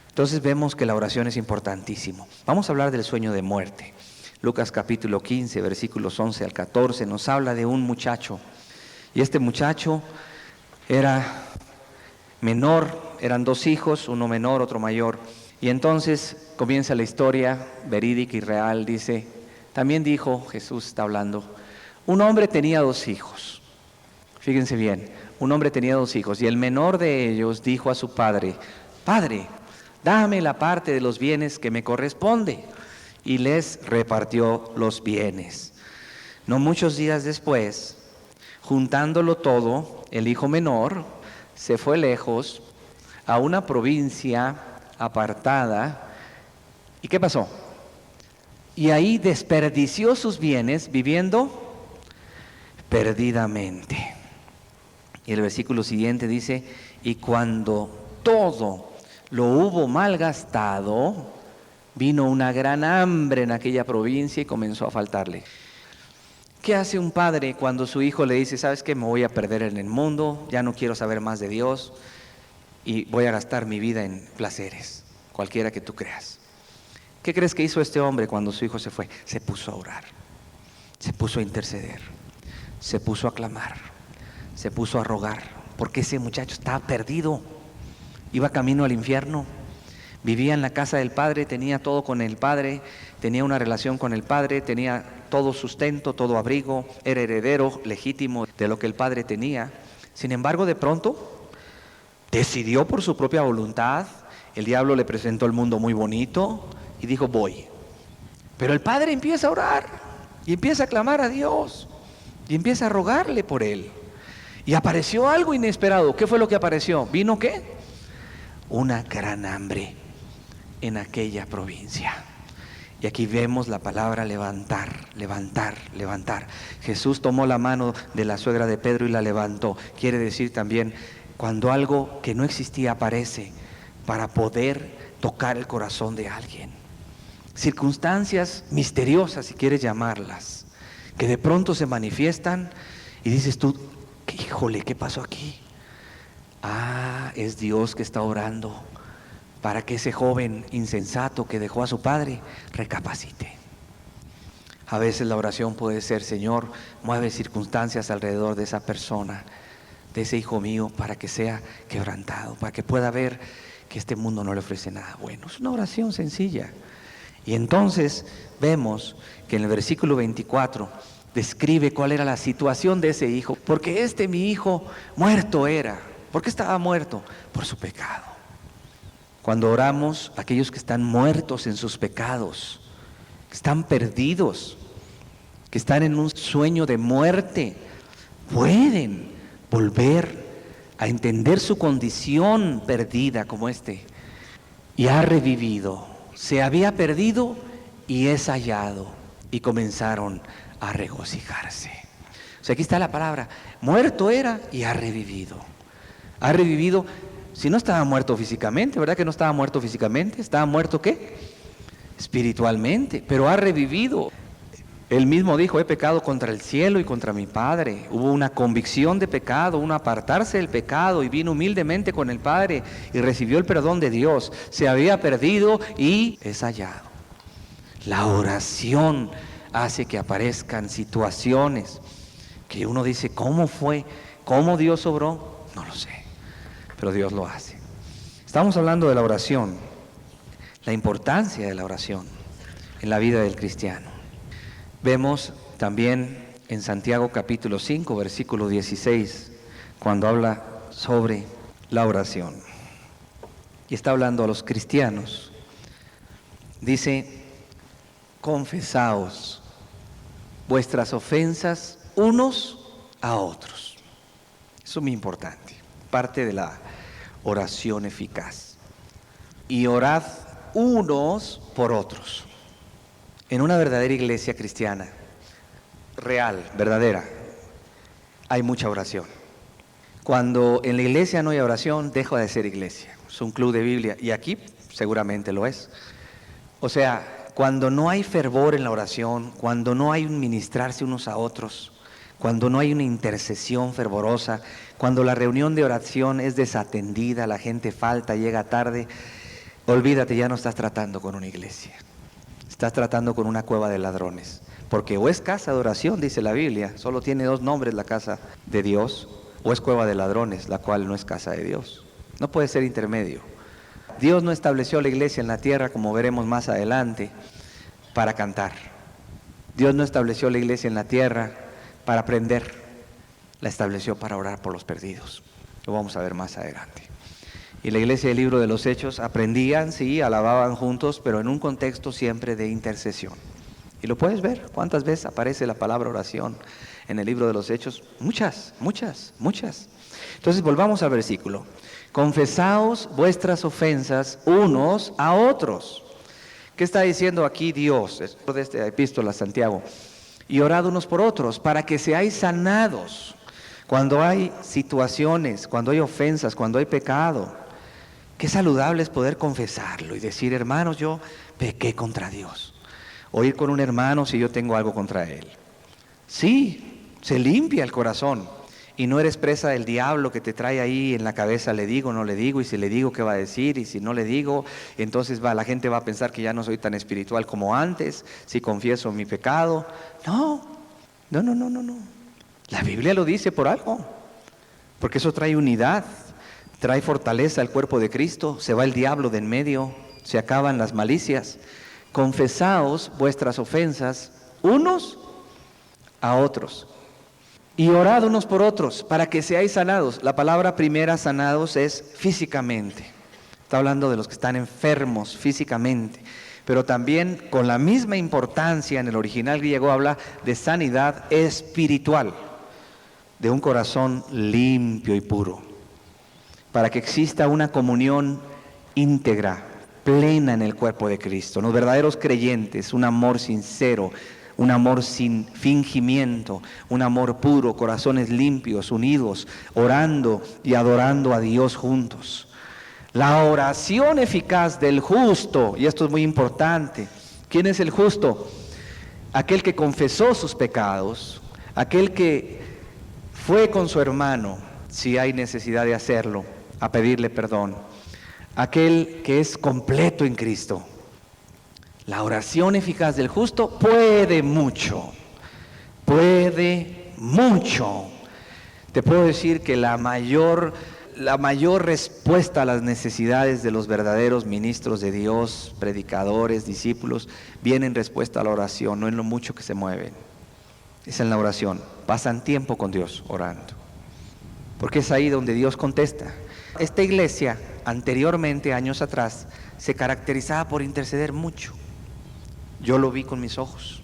Entonces vemos que la oración es importantísimo. Vamos a hablar del sueño de muerte. Lucas capítulo 15, versículos 11 al 14, nos habla de un muchacho. Y este muchacho era menor, eran dos hijos, uno menor, otro mayor. Y entonces comienza la historia verídica y real, dice, también dijo, Jesús está hablando, un hombre tenía 2 hijos. Fíjense bien, un hombre tenía 2 hijos y el menor de ellos dijo a su padre, Padre, dame la parte de los bienes que me corresponde. Y les repartió los bienes. No muchos días después, juntándolo todo, el hijo menor se fue lejos a una provincia apartada. ¿Y qué pasó? Y ahí desperdició sus bienes viviendo perdidamente. Y el versículo siguiente dice, y cuando todo lo hubo malgastado, vino una gran hambre en aquella provincia y comenzó a faltarle. ¿Qué hace un padre cuando su hijo le dice, sabes qué, me voy a perder en el mundo, ya no quiero saber más de Dios y voy a gastar mi vida en placeres, cualquiera que tú creas? ¿Qué crees que hizo este hombre cuando su hijo se fue? Se puso a orar, se puso a interceder, se puso a clamar, se puso a rogar, porque ese muchacho estaba perdido, iba camino al infierno. Vivía en la casa del padre, tenía todo con el padre, tenía una relación con el padre, tenía todo sustento, todo abrigo, era heredero legítimo de lo que el padre tenía. Sin embargo, de pronto, decidió por su propia voluntad, el diablo le presentó el mundo muy bonito y dijo, voy. Pero el padre empieza a orar y empieza a clamar a Dios y empieza a rogarle por él. Y apareció algo inesperado. ¿Qué fue lo que apareció? ¿Vino qué? Una gran hambre en aquella provincia. Y aquí vemos la palabra levantar, levantar, levantar. Jesús tomó la mano de la suegra de Pedro y la levantó. Quiere decir también cuando algo que no existía aparece para poder tocar el corazón de alguien. Circunstancias misteriosas, si quieres llamarlas, que de pronto se manifiestan y dices tú, híjole, ¿qué pasó aquí? Ah, es Dios que está orando para que ese joven insensato que dejó a su padre recapacite. A veces la oración puede ser, Señor, mueve circunstancias alrededor de esa persona, de ese hijo mío, para que sea quebrantado, para que pueda ver que este mundo no le ofrece nada bueno. Es una oración sencilla. Y entonces vemos que en el versículo 24 describe cuál era la situación de ese hijo, porque mi hijo muerto era. ¿Por qué estaba muerto? Por su pecado. Cuando oramos, aquellos que están muertos en sus pecados, que están perdidos, que están en un sueño de muerte, pueden volver a entender su condición perdida como y ha revivido. Se había perdido y es hallado, y comenzaron a regocijarse. O sea, aquí está la palabra, muerto era y ha revivido. Ha revivido. Si no estaba muerto físicamente, ¿verdad que no estaba muerto físicamente? ¿Estaba muerto qué? Espiritualmente, pero ha revivido. Él mismo dijo, he pecado contra el cielo y contra mi Padre. Hubo una convicción de pecado, un apartarse del pecado, y vino humildemente con el Padre y recibió el perdón de Dios. Se había perdido y es hallado. La oración hace que aparezcan situaciones que uno dice, ¿cómo fue? ¿Cómo Dios obró? No lo sé. Pero Dios lo hace. Estamos hablando de la oración, la importancia de la oración en la vida del cristiano. Vemos también en Santiago capítulo 5, versículo 16, cuando habla sobre la oración. Y está hablando a los cristianos. Dice, confesaos vuestras ofensas unos a otros. Eso es muy importante, parte de la oración eficaz. Y orad unos por otros. En una verdadera iglesia cristiana, real, verdadera, hay mucha oración. Cuando en la iglesia no hay oración, deja de ser iglesia. Es un club de Biblia, y aquí seguramente lo es. O sea, cuando no hay fervor en la oración, cuando no hay un ministrarse unos a otros, cuando no hay una intercesión fervorosa, cuando la reunión de oración es desatendida, la gente falta, llega tarde, olvídate, ya no estás tratando con una iglesia. Estás tratando con una cueva de ladrones. Porque o es casa de oración, dice la Biblia, solo tiene 2 nombres la casa de Dios, o es cueva de ladrones, la cual no es casa de Dios. No puede ser intermedio. Dios no estableció la iglesia en la tierra, como veremos más adelante, para cantar. Dios no estableció la iglesia en la tierra para aprender, la estableció para orar por los perdidos. Lo vamos a ver más adelante. Y la iglesia del libro de los Hechos aprendían, sí, alababan juntos, pero en un contexto siempre de intercesión. Y lo puedes ver, ¿cuántas veces aparece la palabra oración en el libro de los Hechos? Muchas. Entonces volvamos al versículo. Confesaos vuestras ofensas unos a otros. ¿Qué está diciendo aquí Dios? Es de esta epístola a Santiago. Y orad unos por otros para que seáis sanados. Cuando hay situaciones, cuando hay ofensas, cuando hay pecado, qué saludable es poder confesarlo y decir, hermanos, yo pequé contra Dios. O ir con un hermano si yo tengo algo contra él. Sí, se limpia el corazón. Y no eres presa del diablo que te trae ahí en la cabeza, le digo, no le digo, y si le digo, ¿qué va a decir? Y si no le digo, entonces la gente va a pensar que ya no soy tan espiritual como antes, si confieso mi pecado. No. La Biblia lo dice por algo, porque eso trae unidad, trae fortaleza al cuerpo de Cristo, se va el diablo de en medio, se acaban las malicias. Confesaos vuestras ofensas unos a otros. Y orad unos por otros para que seáis sanados. La palabra primera, sanados, es físicamente. Está hablando de los que están enfermos físicamente. Pero también con la misma importancia en el original griego habla de sanidad espiritual. De un corazón limpio y puro. Para que exista una comunión íntegra, plena en el cuerpo de Cristo. Los verdaderos creyentes, un amor sincero, un amor sin fingimiento, un amor puro, corazones limpios, unidos, orando y adorando a Dios juntos. La oración eficaz del justo, y esto es muy importante. ¿Quién es el justo? Aquel que confesó sus pecados, aquel que fue con su hermano, si hay necesidad de hacerlo, a pedirle perdón. Aquel que es completo en Cristo. La oración eficaz del justo puede mucho. Te puedo decir que la mayor respuesta a las necesidades de los verdaderos ministros de Dios, predicadores, discípulos, viene en respuesta a la oración, no en lo mucho que se mueven. Es en la oración. Pasan tiempo con Dios orando. Porque es ahí donde Dios contesta. Esta iglesia, anteriormente, años atrás, se caracterizaba por interceder mucho. Yo lo vi con mis ojos.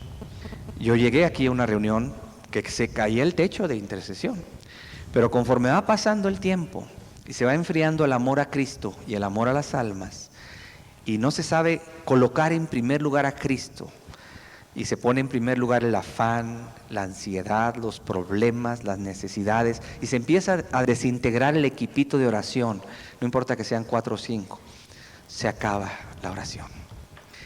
Yo llegué aquí a una reunión que se caía el techo de intercesión. Pero conforme va pasando el tiempo y se va enfriando el amor a Cristo y el amor a las almas, y no se sabe colocar en primer lugar a Cristo, y se pone en primer lugar el afán, la ansiedad, los problemas, las necesidades, y se empieza a desintegrar el equipito de oración, no importa que sean 4 o 5, se acaba la oración.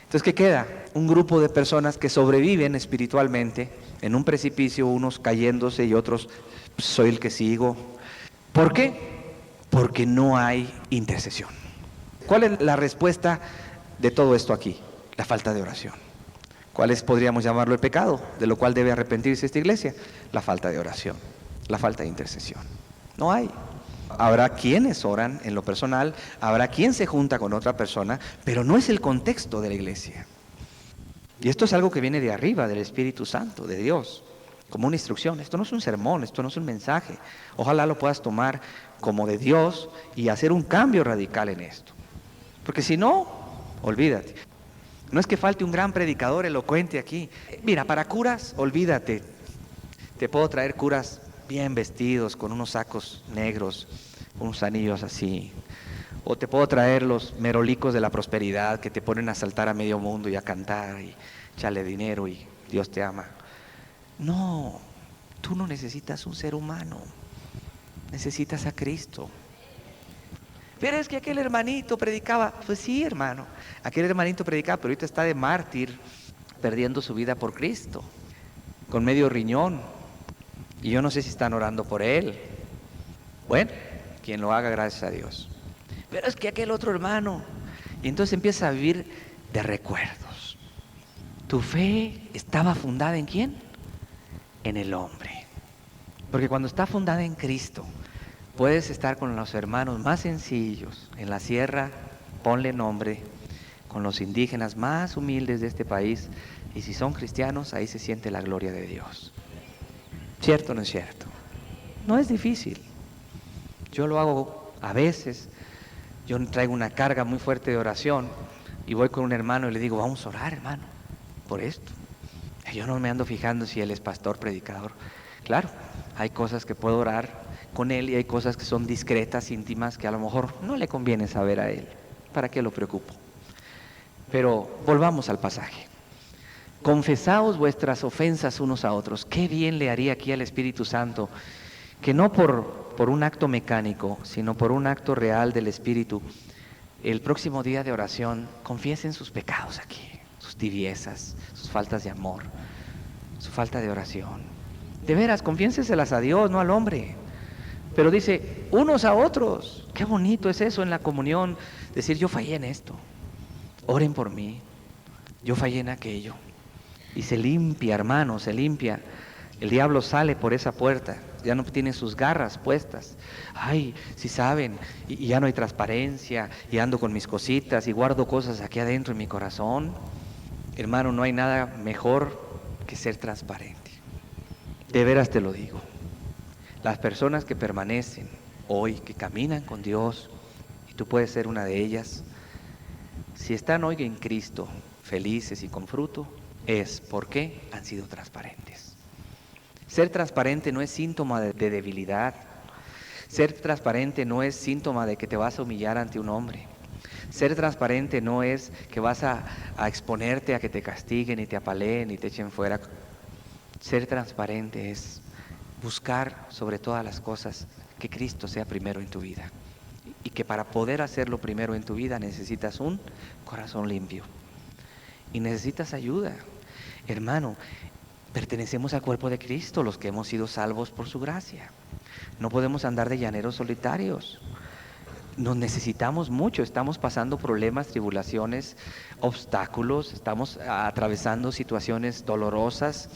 Entonces, ¿qué queda? Un grupo de personas que sobreviven espiritualmente en un precipicio, unos cayéndose y otros, soy el que sigo. ¿Por qué? Porque no hay intercesión. ¿Cuál es la respuesta de todo esto aquí? La falta de oración. ¿Cuál es, podríamos llamarlo, el pecado, de lo cual debe arrepentirse esta iglesia? La falta de oración, la falta de intercesión. No hay. Habrá quienes oran en lo personal, habrá quien se junta con otra persona, pero no es el contexto de la iglesia. Y esto es algo que viene de arriba, del Espíritu Santo, de Dios, como una instrucción. Esto no es un sermón, esto no es un mensaje. Ojalá lo puedas tomar como de Dios y hacer un cambio radical en esto. Porque si no, olvídate. No es que falte un gran predicador elocuente aquí. Mira, para curas, olvídate. Te puedo traer curas bien vestidos, con unos sacos negros, unos anillos así. O te puedo traer los merolicos de la prosperidad que te ponen a saltar a medio mundo y a cantar y echarle dinero y Dios te ama. No, tú no necesitas un ser humano, necesitas a Cristo. Pero es que aquel hermanito predicaba. Pues sí, hermano, aquel hermanito predicaba, pero ahorita está de mártir, perdiendo su vida por Cristo, con medio riñón. Y yo no sé si están orando por él. Bueno, quien lo haga, gracias a Dios. Pero es que aquel otro hermano. Y entonces empieza a vivir de recuerdos. ¿Tu fe estaba fundada en quién? En el hombre. Porque cuando está fundada en Cristo, puedes estar con los hermanos más sencillos, en la sierra, ponle nombre con los indígenas más humildes de este país, y si son cristianos, ahí se siente la gloria de Dios. ¿Cierto o no es cierto? No es difícil. Yo lo hago a veces. Yo traigo una carga muy fuerte de oración y voy con un hermano y le digo, vamos a orar, hermano, por esto. Yo no me ando fijando si él es pastor, predicador. Claro, hay cosas que puedo orar con él y hay cosas que son discretas, íntimas, que a lo mejor no le conviene saber a él. ¿Para qué lo preocupo? Pero volvamos al pasaje. Confesaos vuestras ofensas unos a otros. Qué bien le haría aquí al Espíritu Santo que no por un acto mecánico, sino por un acto real del Espíritu, el próximo día de oración confiesen sus pecados aquí, sus tibiezas, sus faltas de amor, su falta de oración. De veras, confiénseselas a Dios, no al hombre. Pero dice, unos a otros. Qué bonito es eso en la comunión, decir, yo fallé en esto, oren por mí, yo fallé en aquello. Y se limpia, hermano, se limpia. El diablo sale por esa puerta, ya no tiene sus garras puestas. Ay, si saben, y ya no hay transparencia, y ando con mis cositas, y guardo cosas aquí adentro en mi corazón. Hermano, no hay nada mejor que ser transparente. De veras te lo digo. Las personas que permanecen hoy, que caminan con Dios, y tú puedes ser una de ellas, si están hoy en Cristo, felices y con fruto, es porque han sido transparentes. Ser transparente no es síntoma de debilidad. Ser transparente no es síntoma de que te vas a humillar ante un hombre. Ser transparente no es que vas a exponerte a que te castiguen y te apaleen y te echen fuera. Ser transparente es buscar sobre todas las cosas que Cristo sea primero en tu vida. Y que para poder hacerlo primero en tu vida necesitas un corazón limpio. Y necesitas ayuda. Hermano, pertenecemos al cuerpo de Cristo, los que hemos sido salvos por su gracia. No podemos andar de llaneros solitarios. Nos necesitamos mucho, estamos pasando problemas, tribulaciones, obstáculos, estamos atravesando situaciones dolorosas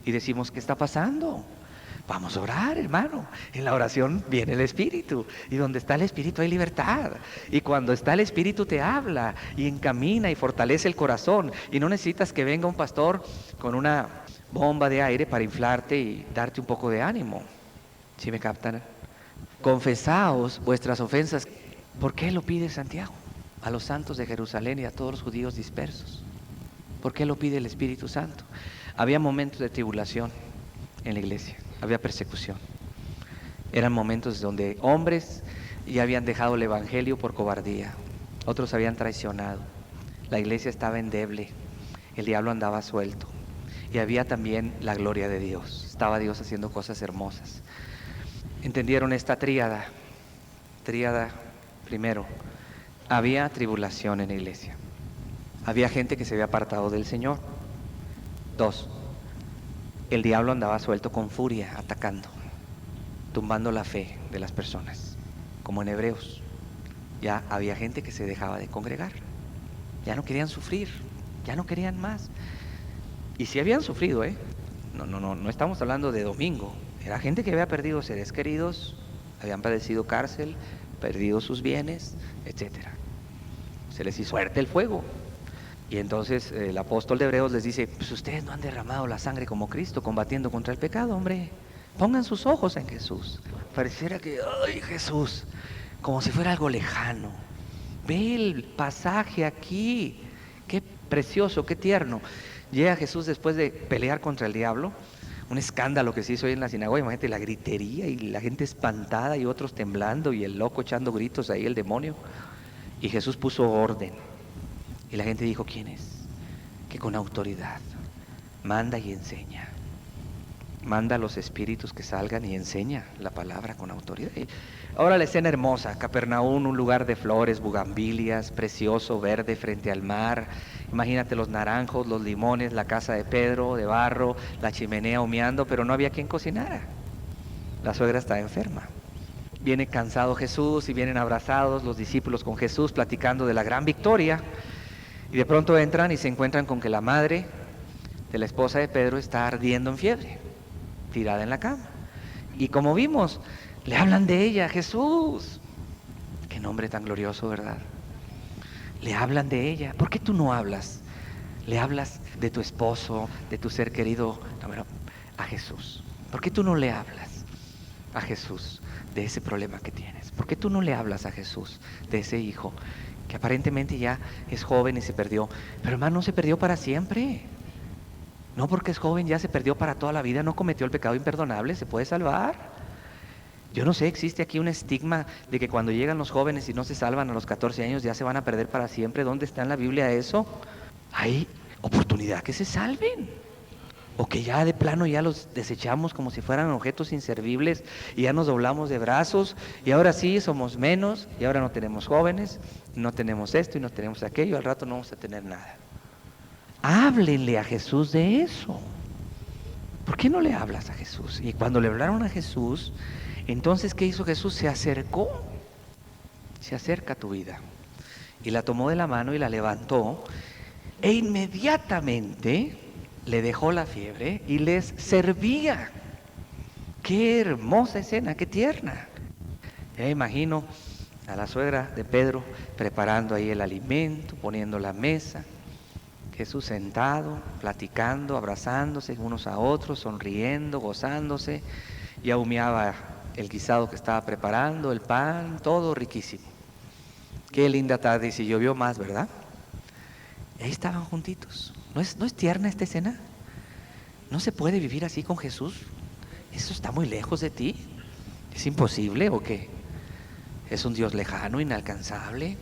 y decimos, ¿qué está pasando? Vamos a orar, hermano. En la oración viene el Espíritu, y donde está el Espíritu hay libertad. Y cuando está el Espíritu te habla y encamina y fortalece el corazón. Y no necesitas que venga un pastor con una bomba de aire para inflarte y darte un poco de ánimo. ¿Sí me captan? Confesaos vuestras ofensas. ¿Por qué lo pide Santiago? A los santos de Jerusalén y a todos los judíos dispersos. ¿Por qué lo pide el Espíritu Santo? Había momentos de tribulación en la iglesia, había persecución. Eran momentos donde hombres ya habían dejado el evangelio por cobardía, otros habían traicionado, la iglesia estaba endeble, el diablo andaba suelto y había también la gloria de Dios, estaba Dios haciendo cosas hermosas. ¿Entendieron esta tríada? Tríada, primero, había tribulación en la iglesia, había gente que se había apartado del Señor. Dos, el diablo andaba suelto con furia, atacando, tumbando la fe de las personas, como en Hebreos. Ya había gente que se dejaba de congregar, ya no querían sufrir, ya no querían más. Y sí habían sufrido, no estamos hablando de domingo. Era gente que había perdido seres queridos, habían padecido cárcel, perdido sus bienes, etcétera. Se les hizo fuerte el fuego. Y entonces el apóstol de Hebreos les dice, pues ustedes no han derramado la sangre como Cristo combatiendo contra el pecado, hombre. Pongan sus ojos en Jesús. Pareciera que, ay, Jesús, como si fuera algo lejano. Ve el pasaje aquí, qué precioso, qué tierno. Llega Jesús después de pelear contra el diablo, un escándalo que se hizo ahí en la sinagoga, imagínate la gritería y la gente espantada y otros temblando y el loco echando gritos ahí, el demonio. Y Jesús puso orden. Y la gente dijo, ¿quién es? Que con autoridad manda y enseña. Manda a los espíritus que salgan y enseña la palabra con autoridad. Y ahora la escena hermosa, Capernaum, un lugar de flores, bugambilias, precioso, verde frente al mar. Imagínate los naranjos, los limones, la casa de Pedro, de barro, la chimenea humeando, pero no había quien cocinara. La suegra estaba enferma. Viene cansado Jesús y vienen abrazados los discípulos con Jesús platicando de la gran victoria. Y de pronto entran y se encuentran con que la madre de la esposa de Pedro está ardiendo en fiebre, tirada en la cama. Y como vimos, le hablan de ella, Jesús. Qué nombre tan glorioso, ¿verdad? le hablan de ella. ¿Por qué tú no hablas? Le hablas de tu esposo, de tu ser querido, no, bueno, a Jesús. ¿Por qué tú no le hablas a Jesús de ese problema que tienes? ¿Por qué tú no le hablas a Jesús de ese hijo que aparentemente ya es joven y se perdió? Pero hermano, no se perdió para siempre. No porque es joven ya se perdió para toda la vida, no cometió el pecado imperdonable, se puede salvar. Yo no sé, existe aquí un estigma de que cuando llegan los jóvenes y no se salvan a los 14 años ya se van a perder para siempre. ¿Dónde está en la Biblia eso? Hay oportunidad que se salven. O que ya de plano ya los desechamos como si fueran objetos inservibles y ya nos doblamos de brazos y ahora sí somos menos y ahora no tenemos jóvenes, no tenemos esto y no tenemos aquello, al rato no vamos a tener nada. Háblenle a Jesús de eso. ¿Por qué no le hablas a Jesús? Y cuando le hablaron a Jesús, entonces ¿qué hizo Jesús? Se acercó, se acerca a tu vida. Y la tomó de la mano y la levantó e inmediatamente le dejó la fiebre y les servía. Qué hermosa escena, qué tierna. Ya imagino a la suegra de Pedro preparando ahí el alimento, poniendo la mesa. Jesús sentado, platicando, abrazándose unos a otros, sonriendo, gozándose. Ya humeaba el guisado que estaba preparando, el pan, todo riquísimo. Qué linda tarde, y si llovió más, ¿verdad? Ahí estaban juntitos. ¿No es tierna esta escena? ¿No se puede vivir así con Jesús? ¿Eso está muy lejos de ti? ¿Es imposible o qué? ¿Es un Dios lejano, inalcanzable?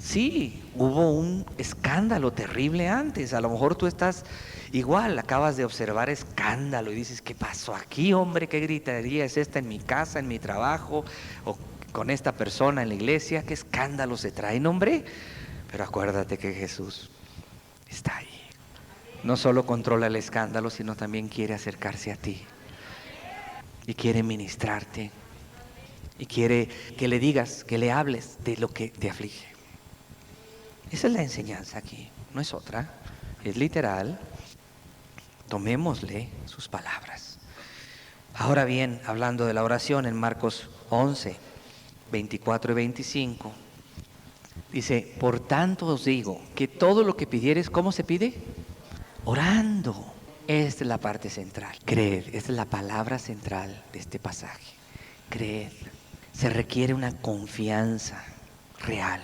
Sí, hubo un escándalo terrible antes. A lo mejor tú estás igual, acabas de observar escándalo y dices, ¿qué pasó aquí, hombre? ¿Qué gritería es esta en mi casa, en mi trabajo o con esta persona en la iglesia? ¿Qué escándalo se traen, hombre? Pero acuérdate que Jesús está ahí. No solo controla el escándalo, sino también quiere acercarse a ti y quiere ministrarte y quiere que le digas, que le hables de lo que te aflige. Esa es la enseñanza aquí, no es otra, es literal. Tomémosle sus palabras. Ahora bien, hablando de la oración en Marcos 11, 24 y 25, dice, por tanto os digo que todo lo que pidieres, ¿cómo se pide? Orando. Esta es la parte central. Creer, esta es la palabra central de este pasaje. Creer. Se requiere una confianza real,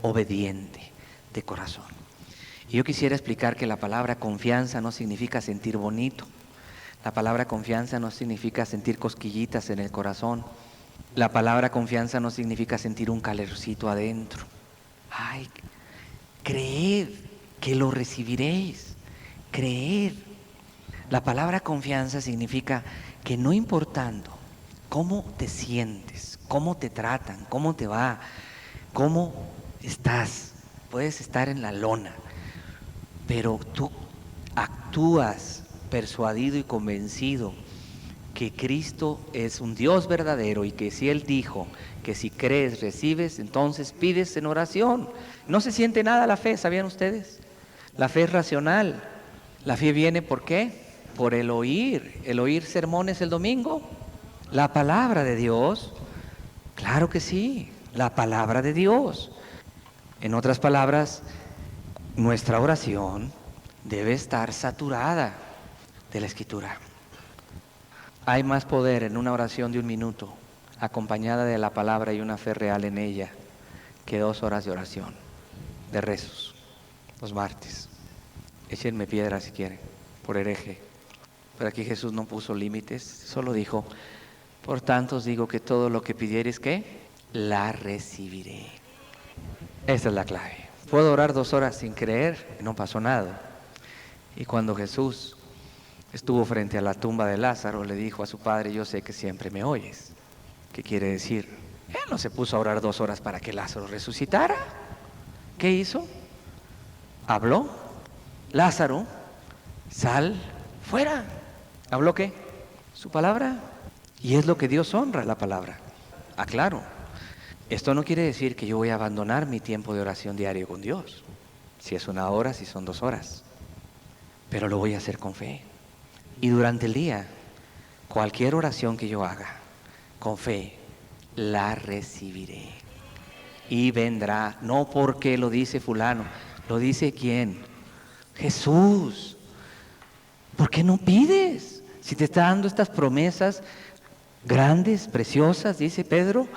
obediente, de corazón. Y yo quisiera explicar que la palabra confianza no significa sentir bonito. La palabra confianza no significa sentir cosquillitas en el corazón. La palabra confianza no significa sentir un calorcito adentro. Ay, creed que lo recibiréis. Creer. La palabra confianza significa que no importando cómo te sientes, cómo te tratan, cómo te va, cómo estás, puedes estar en la lona, pero tú actúas persuadido y convencido que Cristo es un Dios verdadero y que si Él dijo que si crees, recibes, entonces pides en oración. No se siente nada la fe, ¿sabían ustedes? La fe es racional. La fe viene ¿por qué? Por el oír sermones el domingo. La palabra de Dios, claro que sí, la palabra de Dios. En otras palabras, nuestra oración debe estar saturada de la Escritura. Hay más poder en una oración de un minuto, acompañada de la palabra y una fe real en ella, que 2 horas de oración, de rezos, los martes. Échenme piedra si quieren, por hereje. Pero aquí Jesús no puso límites, solo dijo, por tanto os digo que todo lo que pidiereis, ¿qué? La recibiré. Esta es la clave. Puedo orar 2 horas sin creer, no pasó nada. Y cuando Jesús estuvo frente a la tumba de Lázaro, le dijo a su padre, yo sé que siempre me oyes. ¿Qué quiere decir? Él no se puso a orar 2 horas para que Lázaro resucitara. ¿Qué hizo? Habló. Lázaro, sal fuera. ¿Habló qué? Su palabra. Y es lo que Dios honra, la palabra. Aclaro. Esto no quiere decir que yo voy a abandonar mi tiempo de oración diario con Dios. Si es 1 hora, si son 2 horas. Pero lo voy a hacer con fe. Y durante el día, cualquier oración que yo haga, con fe, la recibiré. y vendrá. No porque lo dice fulano, lo dice ¿quién? Jesús. ¿Por qué no pides? Si te está dando estas promesas grandes, preciosas, dice Pedro,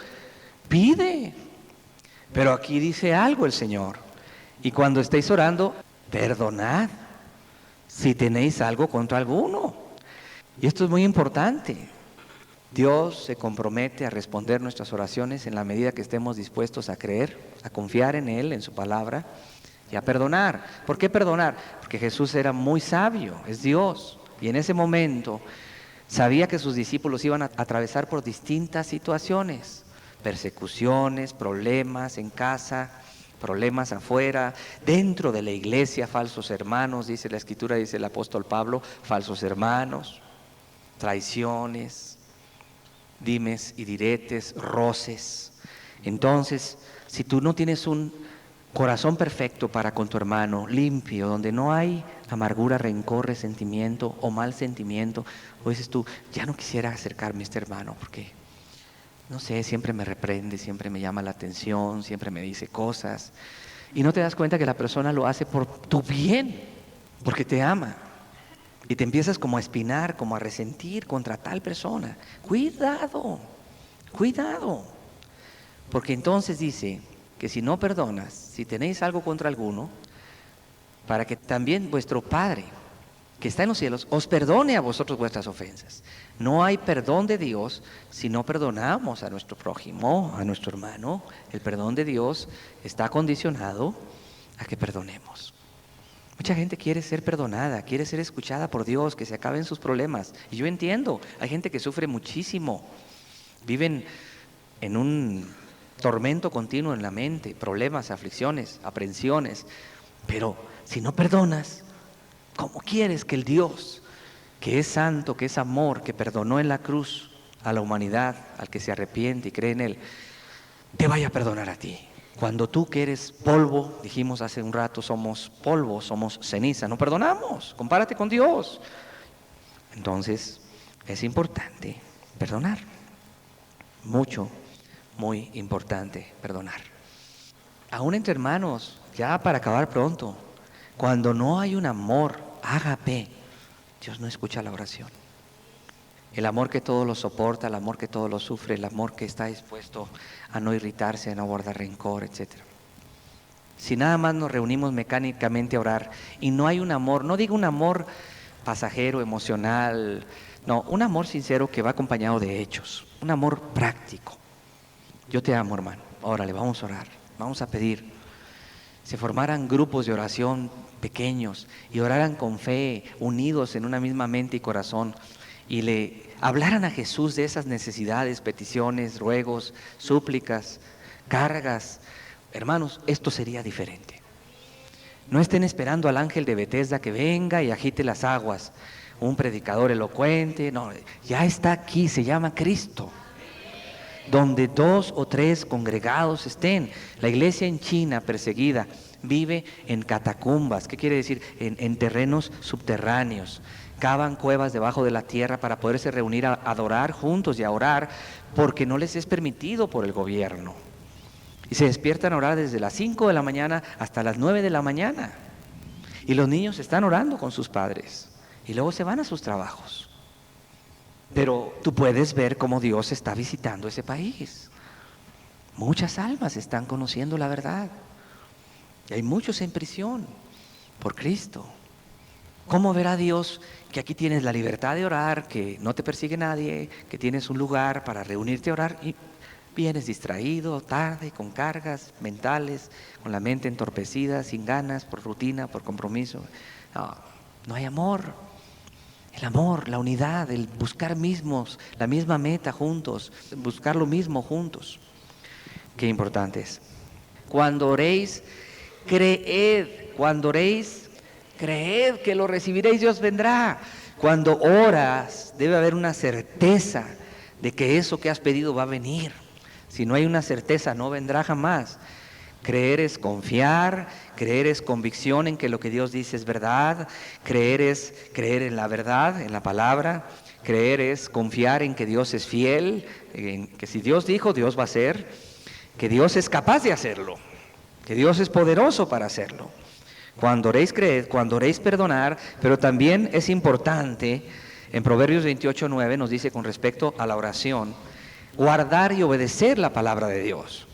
pide. Pero aquí dice algo el Señor. Y cuando estéis orando, perdonad si tenéis algo contra alguno. Y esto es muy importante. Dios se compromete a responder nuestras oraciones en la medida que estemos dispuestos a creer, a confiar en Él, en su palabra y a perdonar. ¿Por qué perdonar? Porque Jesús era muy sabio, es Dios. Y en ese momento sabía que sus discípulos iban a atravesar por distintas situaciones, persecuciones, problemas en casa, problemas afuera, dentro de la iglesia, falsos hermanos, dice la Escritura, dice el apóstol Pablo, falsos hermanos, traiciones, dimes y diretes, roces. Entonces, si tú no tienes un corazón perfecto para con tu hermano, limpio, donde no hay amargura, rencor, resentimiento o mal sentimiento, o dices tú, ya no quisiera acercarme a este hermano porque, no sé, siempre me reprende, siempre me llama la atención, siempre me dice cosas, y no te das cuenta que la persona lo hace por tu bien, porque te ama. Y te empiezas como a espinar, como a resentir contra tal persona. Cuidado, cuidado. Porque entonces dice que si no perdonas, si tenéis algo contra alguno, para que también vuestro Padre, que está en los cielos, os perdone a vosotros vuestras ofensas. No hay perdón de Dios si no perdonamos a nuestro prójimo, a nuestro hermano. El perdón de Dios está condicionado a que perdonemos. Mucha gente quiere ser perdonada, quiere ser escuchada por Dios, que se acaben sus problemas. Y yo entiendo, hay gente que sufre muchísimo, viven en un tormento continuo en la mente, problemas, aflicciones, aprensiones. Pero si no perdonas, ¿cómo quieres que el Dios, que es santo, que es amor, que perdonó en la cruz a la humanidad, al que se arrepiente y cree en Él, te vaya a perdonar a ti? Cuando tú que eres polvo, dijimos hace un rato, somos polvo, somos ceniza, no perdonamos, compárate con Dios. Entonces, es importante perdonar, mucho, muy importante perdonar. Aún entre hermanos, ya para acabar pronto, cuando no hay un amor, ágape, Dios no escucha la oración. El amor que todo lo soporta, el amor que todo lo sufre, el amor que está dispuesto a no irritarse, a no guardar rencor, etc. Si nada más nos reunimos mecánicamente a orar y no hay un amor, no digo un amor pasajero, emocional, no, un amor sincero que va acompañado de hechos, un amor práctico. Yo te amo, hermano, órale, vamos a orar, vamos a pedir. Se formaran grupos de oración pequeños y oraran con fe, unidos en una misma mente y corazón, y le hablaran a Jesús de esas necesidades, peticiones, ruegos, súplicas, cargas. Hermanos, esto sería diferente. No estén esperando al ángel de Betesda que venga y agite las aguas, un predicador elocuente, no, ya está aquí, se llama Cristo. Donde 2 o 3 congregados estén. La iglesia en China perseguida vive en catacumbas. ¿Qué quiere decir? En terrenos subterráneos. Cavan cuevas debajo de la tierra para poderse reunir a adorar juntos y a orar, porque no les es permitido por el gobierno. Y se despiertan a orar desde las 5 de la mañana hasta las 9 de la mañana. Y los niños están orando con sus padres. Y luego se van a sus trabajos. Pero tú puedes ver cómo Dios está visitando ese país. Muchas almas están conociendo la verdad. Y hay muchos en prisión por Cristo. ¿Cómo verá Dios que aquí tienes la libertad de orar, que no te persigue nadie, que tienes un lugar para reunirte a orar y vienes distraído, tarde, con cargas mentales, con la mente entorpecida, sin ganas, por rutina, por compromiso? No, no hay amor. El amor, la unidad, el buscar mismos, la misma meta juntos, buscar lo mismo juntos. Qué importante es. Cuando oréis, creed. Cuando oréis, creed que lo recibiréis y os vendrá. Cuando oras, debe haber una certeza de que eso que has pedido va a venir. Si no hay una certeza, no vendrá jamás. Creer es confiar, creer es convicción en que lo que Dios dice es verdad, creer es creer en la verdad, en la palabra, creer es confiar en que Dios es fiel, en que si Dios dijo, Dios va a hacer. que Dios es capaz de hacerlo, que Dios es poderoso para hacerlo. Cuando oréis, creed, cuando oréis, perdonar, pero también es importante, en Proverbios 28:9 nos dice con respecto a la oración, guardar y obedecer la palabra de Dios.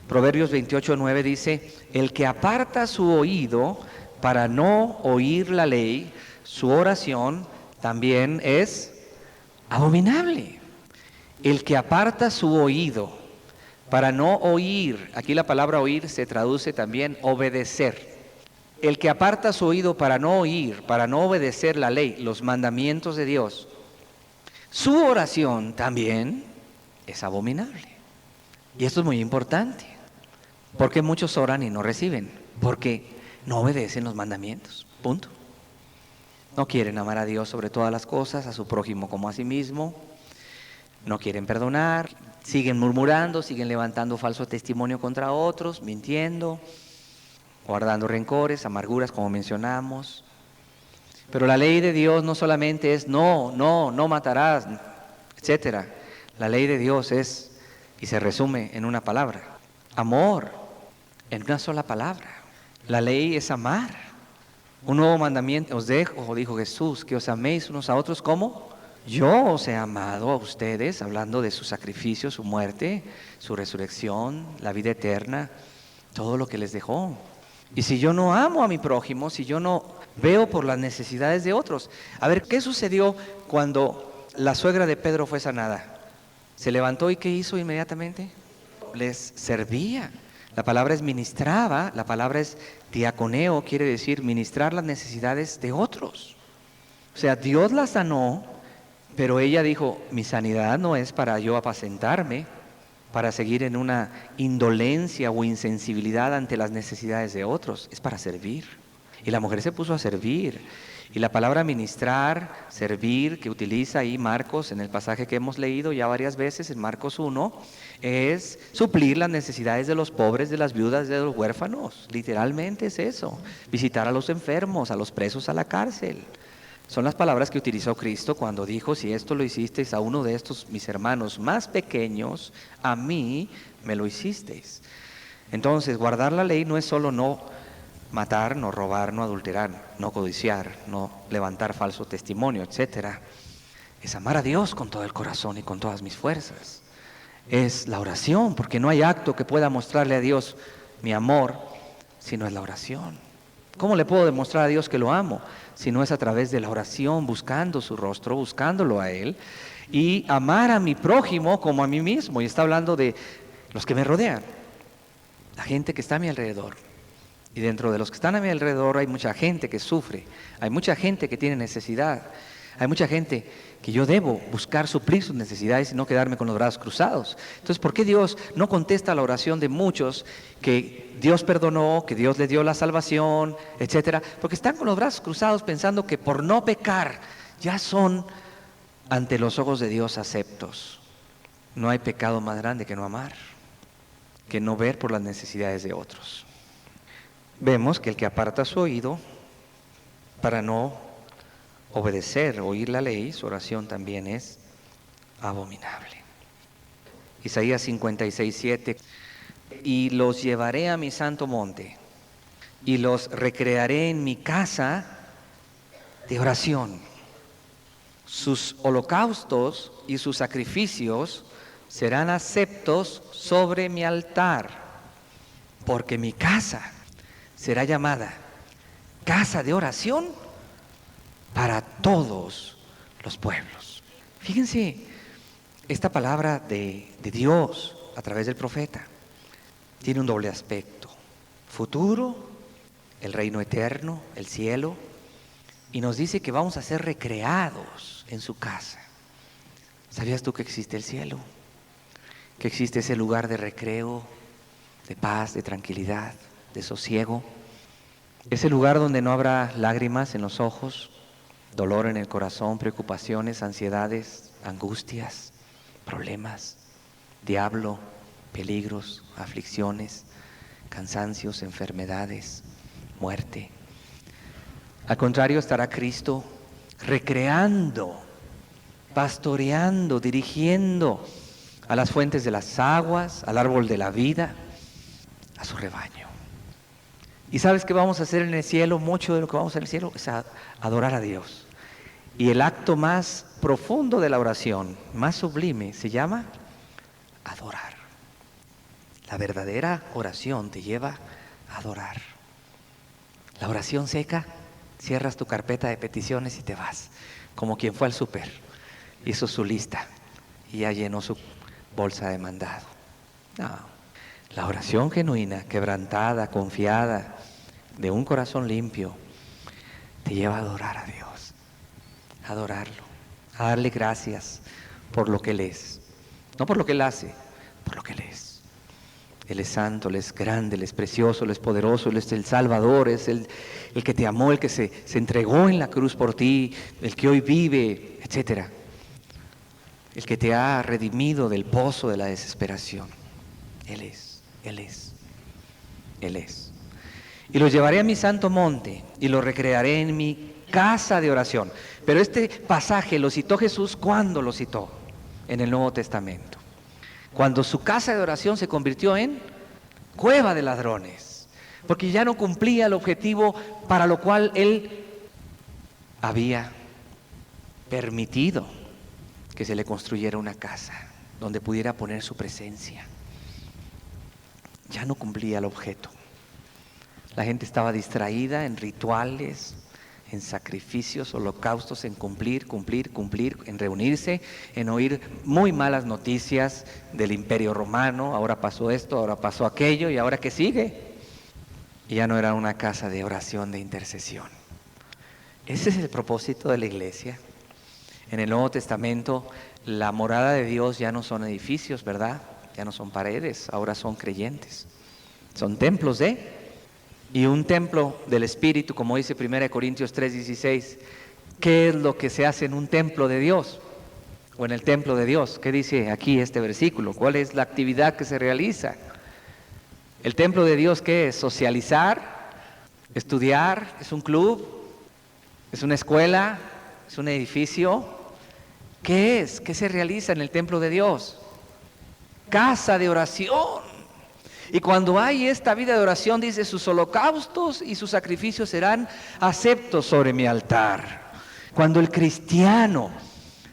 Proverbios 28:9 dice, el que aparta su oído para no oír la ley, su oración también es abominable. El que aparta su oído para no oír, aquí la palabra oír se traduce también obedecer. El que aparta su oído para no oír, para no obedecer la ley, los mandamientos de Dios, su oración también es abominable. Y esto es muy importante, porque muchos oran y no reciben, porque no obedecen los mandamientos, punto. No quieren amar a Dios sobre todas las cosas, a su prójimo como a sí mismo, no quieren perdonar, siguen murmurando, siguen levantando falso testimonio contra otros, mintiendo, guardando rencores, amarguras, como mencionamos. Pero la ley de Dios no solamente es no matarás, etcétera. La ley de Dios es, y se resume en una palabra, amor, en una sola palabra. La ley es amar. Un nuevo mandamiento os dejo, dijo Jesús, que os améis unos a otros como yo os he amado a ustedes, hablando de su sacrificio, su muerte, su resurrección, la vida eterna, todo lo que les dejó. Y si yo no amo a mi prójimo, si yo no veo por las necesidades de otros. A ver, ¿qué sucedió cuando la suegra de Pedro fue sanada? Se levantó y ¿qué hizo inmediatamente? Les servía. La palabra es ministraba, la palabra es diaconeo, quiere decir ministrar las necesidades de otros. O sea, Dios la sanó, pero ella dijo, mi sanidad no es para yo apacentarme, para seguir en una indolencia o insensibilidad ante las necesidades de otros, es para servir. Y la mujer se puso a servir. Y la palabra ministrar, servir, que utiliza ahí Marcos en el pasaje que hemos leído ya varias veces, en Marcos 1, es suplir las necesidades de los pobres, de las viudas, de los huérfanos. Literalmente es eso. Visitar a los enfermos, a los presos a la cárcel. Son las palabras que utilizó Cristo cuando dijo, si esto lo hicisteis a uno de estos mis hermanos más pequeños, a mí me lo hicisteis. Entonces, guardar la ley no es solo no matar, no robar, no adulterar, no codiciar, no levantar falso testimonio, etcétera. Es amar a Dios con todo el corazón y con todas mis fuerzas. Es la oración, porque no hay acto que pueda mostrarle a Dios mi amor, sino es la oración. ¿Cómo le puedo demostrar a Dios que lo amo? Si no es a través de la oración, buscando su rostro, buscándolo a Él, y amar a mi prójimo como a mí mismo. Y está hablando de los que me rodean, la gente que está a mi alrededor. Y dentro de los que están a mi alrededor hay mucha gente que sufre, hay mucha gente que tiene necesidad, hay mucha gente que yo debo buscar suplir sus necesidades y no quedarme con los brazos cruzados. Entonces, ¿por qué Dios no contesta la oración de muchos que Dios perdonó, que Dios les dio la salvación, etcétera? Porque están con los brazos cruzados pensando que por no pecar ya son ante los ojos de Dios aceptos. No hay pecado más grande que no amar, que no ver por las necesidades de otros. Vemos que el que aparta su oído para no obedecer, oír la ley, su oración también es abominable. Isaías 56:7, y los llevaré a mi santo monte, y los recrearé en mi casa de oración. Sus holocaustos y sus sacrificios serán aceptos sobre mi altar, porque mi casa será llamada casa de oración para todos los pueblos. Fíjense, esta palabra de Dios a través del profeta tiene un doble aspecto. Futuro, el reino eterno, el cielo, y nos dice que vamos a ser recreados en su casa. ¿Sabías tú que existe el cielo? Que existe ese lugar de recreo, de paz, de tranquilidad, de sosiego. Ese lugar donde no habrá lágrimas en los ojos, dolor en el corazón, preocupaciones, ansiedades, angustias, problemas, diablo, peligros, aflicciones, cansancios, enfermedades, muerte. Al contrario, estará Cristo recreando, pastoreando, dirigiendo a las fuentes de las aguas, al árbol de la vida, a su rebaño. ¿Y sabes qué vamos a hacer en el cielo? Mucho de lo que vamos a hacer en el cielo es adorar a Dios. Y el acto más profundo de la oración, más sublime, se llama adorar. La verdadera oración te lleva a adorar. La oración seca, cierras tu carpeta de peticiones y te vas, como quien fue al súper, hizo su lista y ya llenó su bolsa de mandado. No, la oración genuina, quebrantada, confiada, de un corazón limpio, te lleva a adorar a Dios, a adorarlo, a darle gracias por lo que Él es, no por lo que Él hace, por lo que Él es. Él es santo, Él es grande, Él es precioso, Él es poderoso, Él es el Salvador, es el que te amó, el que se entregó en la cruz por ti, el que hoy vive, etc. El que te ha redimido del pozo de la desesperación. Él es, Él es, Él es. Y los llevaré a mi santo monte y los recrearé en mi casa de oración. Pero este pasaje lo citó Jesús, ¿cuándo lo citó? En el Nuevo Testamento. Cuando su casa de oración se convirtió en cueva de ladrones, porque ya no cumplía el objetivo para lo cual Él había permitido que se le construyera una casa donde pudiera poner su presencia. Ya no cumplía el objeto. La gente estaba distraída en rituales, en sacrificios, holocaustos, en cumplir, en reunirse, en oír muy malas noticias del Imperio Romano. Ahora pasó esto, ahora pasó aquello, ¿y ahora qué sigue? Y ya no era una casa de oración, de intercesión. Ese es el propósito de la iglesia. En el Nuevo Testamento, la morada de Dios ya no son edificios, ¿verdad? Ya no son paredes, ahora son creyentes. Son templos y un templo del Espíritu, como dice 1 Corintios 3:16. ¿Qué es lo que se hace en un templo de Dios? O en el templo de Dios. ¿Qué dice aquí este versículo? ¿Cuál es la actividad que se realiza? ¿El templo de Dios qué es? ¿Socializar? ¿Estudiar? ¿Es un club? ¿Es una escuela? ¿Es un edificio? ¿Qué es? ¿Qué se realiza en el templo de Dios? Casa de oración. Y cuando hay esta vida de oración, dice, sus holocaustos y sus sacrificios serán aceptos sobre mi altar. Cuando el cristiano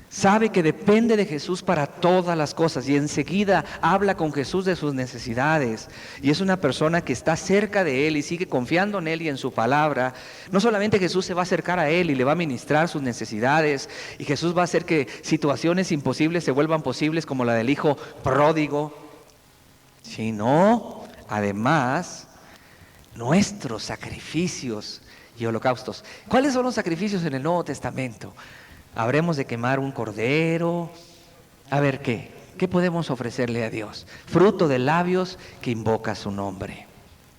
sabe que depende de Jesús para todas las cosas y enseguida habla con Jesús de sus necesidades y es una persona que está cerca de Él y sigue confiando en Él y en su palabra, no solamente Jesús se va a acercar a Él y le va a ministrar sus necesidades y Jesús va a hacer que situaciones imposibles se vuelvan posibles como la del hijo pródigo, sino además nuestros sacrificios y holocaustos. ¿Cuáles son los sacrificios en el Nuevo Testamento? Habremos de quemar un cordero. A ver, ¿qué podemos ofrecerle a Dios? Fruto de labios que invoca su nombre.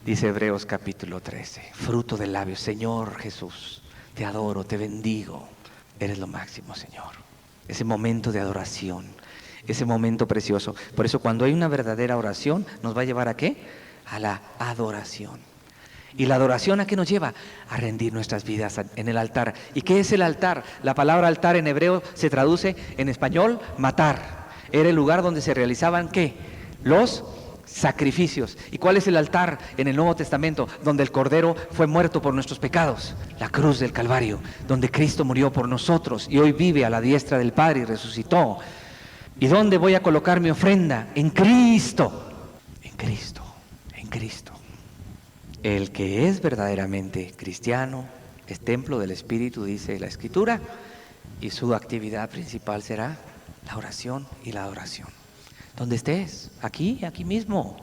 Dice Hebreos capítulo 13. Fruto de labios. Señor Jesús, te adoro, te bendigo. Eres lo máximo, Señor. Ese momento de adoración, ese momento precioso. Por eso cuando hay una verdadera oración, ¿nos va a llevar a qué? A la adoración. ¿Y la adoración a qué nos lleva? A rendir nuestras vidas en el altar. ¿Y qué es el altar? La palabra altar en hebreo se traduce en español, matar. Era el lugar donde se realizaban, ¿qué? Los sacrificios. ¿Y cuál es el altar en el Nuevo Testamento? Donde el Cordero fue muerto por nuestros pecados. La cruz del Calvario, donde Cristo murió por nosotros y hoy vive a la diestra del Padre y resucitó. ¿Y dónde voy a colocar mi ofrenda? En Cristo. En Cristo. En Cristo. El que es verdaderamente cristiano es templo del Espíritu, dice la Escritura, y su actividad principal será la oración y la adoración. Donde estés, aquí mismo,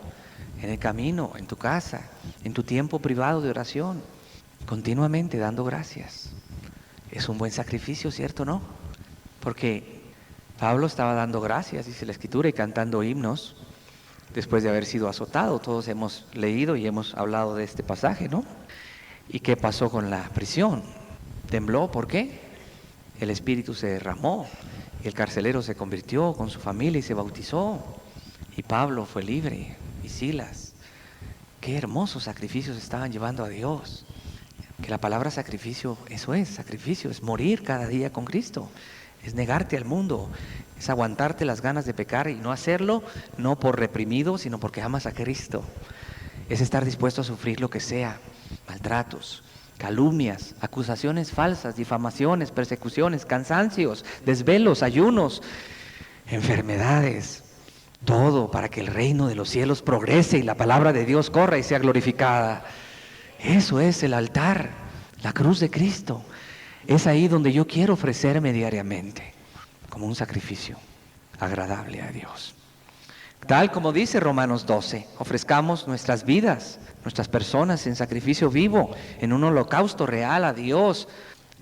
en el camino, en tu casa, en tu tiempo privado de oración, continuamente dando gracias. Es un buen sacrificio, ¿cierto, no? Porque Pablo estaba dando gracias, dice la Escritura, y cantando himnos, después de haber sido azotado. Todos hemos leído y hemos hablado de este pasaje, ¿no? ¿Y qué pasó con la prisión? Tembló, ¿por qué? El Espíritu se derramó, y el carcelero se convirtió con su familia y se bautizó, y Pablo fue libre, y Silas. Qué hermosos sacrificios estaban llevando a Dios. Que la palabra sacrificio, eso es, sacrificio, es morir cada día con Cristo. es negarte al mundo, es aguantarte las ganas de pecar y no hacerlo, no por reprimido, sino porque amas a Cristo. Es estar dispuesto a sufrir lo que sea, maltratos, calumnias, acusaciones falsas, difamaciones, persecuciones, cansancios, desvelos, ayunos, enfermedades, todo para que el reino de los cielos progrese y la palabra de Dios corra y sea glorificada. Eso es el altar, la cruz de Cristo. Es ahí donde yo quiero ofrecerme diariamente, como un sacrificio agradable a Dios. Tal como dice Romanos 12, ofrezcamos nuestras vidas, nuestras personas en sacrificio vivo, en un holocausto real a Dios,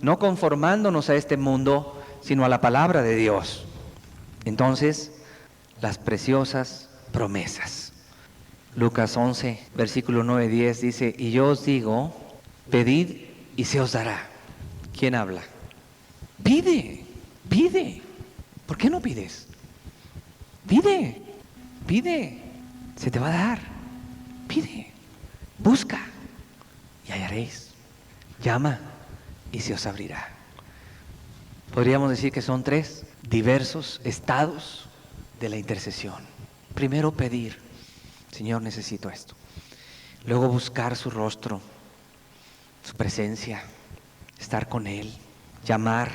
no conformándonos a este mundo, sino a la palabra de Dios. Entonces, las preciosas promesas. Lucas 11, versículo 9-10 dice, y yo os digo, pedid y se os dará. ¿Quién habla? Pide, pide. ¿Por qué no pides? Pide, pide, se te va a dar. Pide, busca y hallaréis. Llama y se os abrirá. Podríamos decir que son 3 diversos estados de la intercesión. Primero pedir, Señor, necesito esto. Luego buscar su rostro, su presencia, estar con Él, llamar.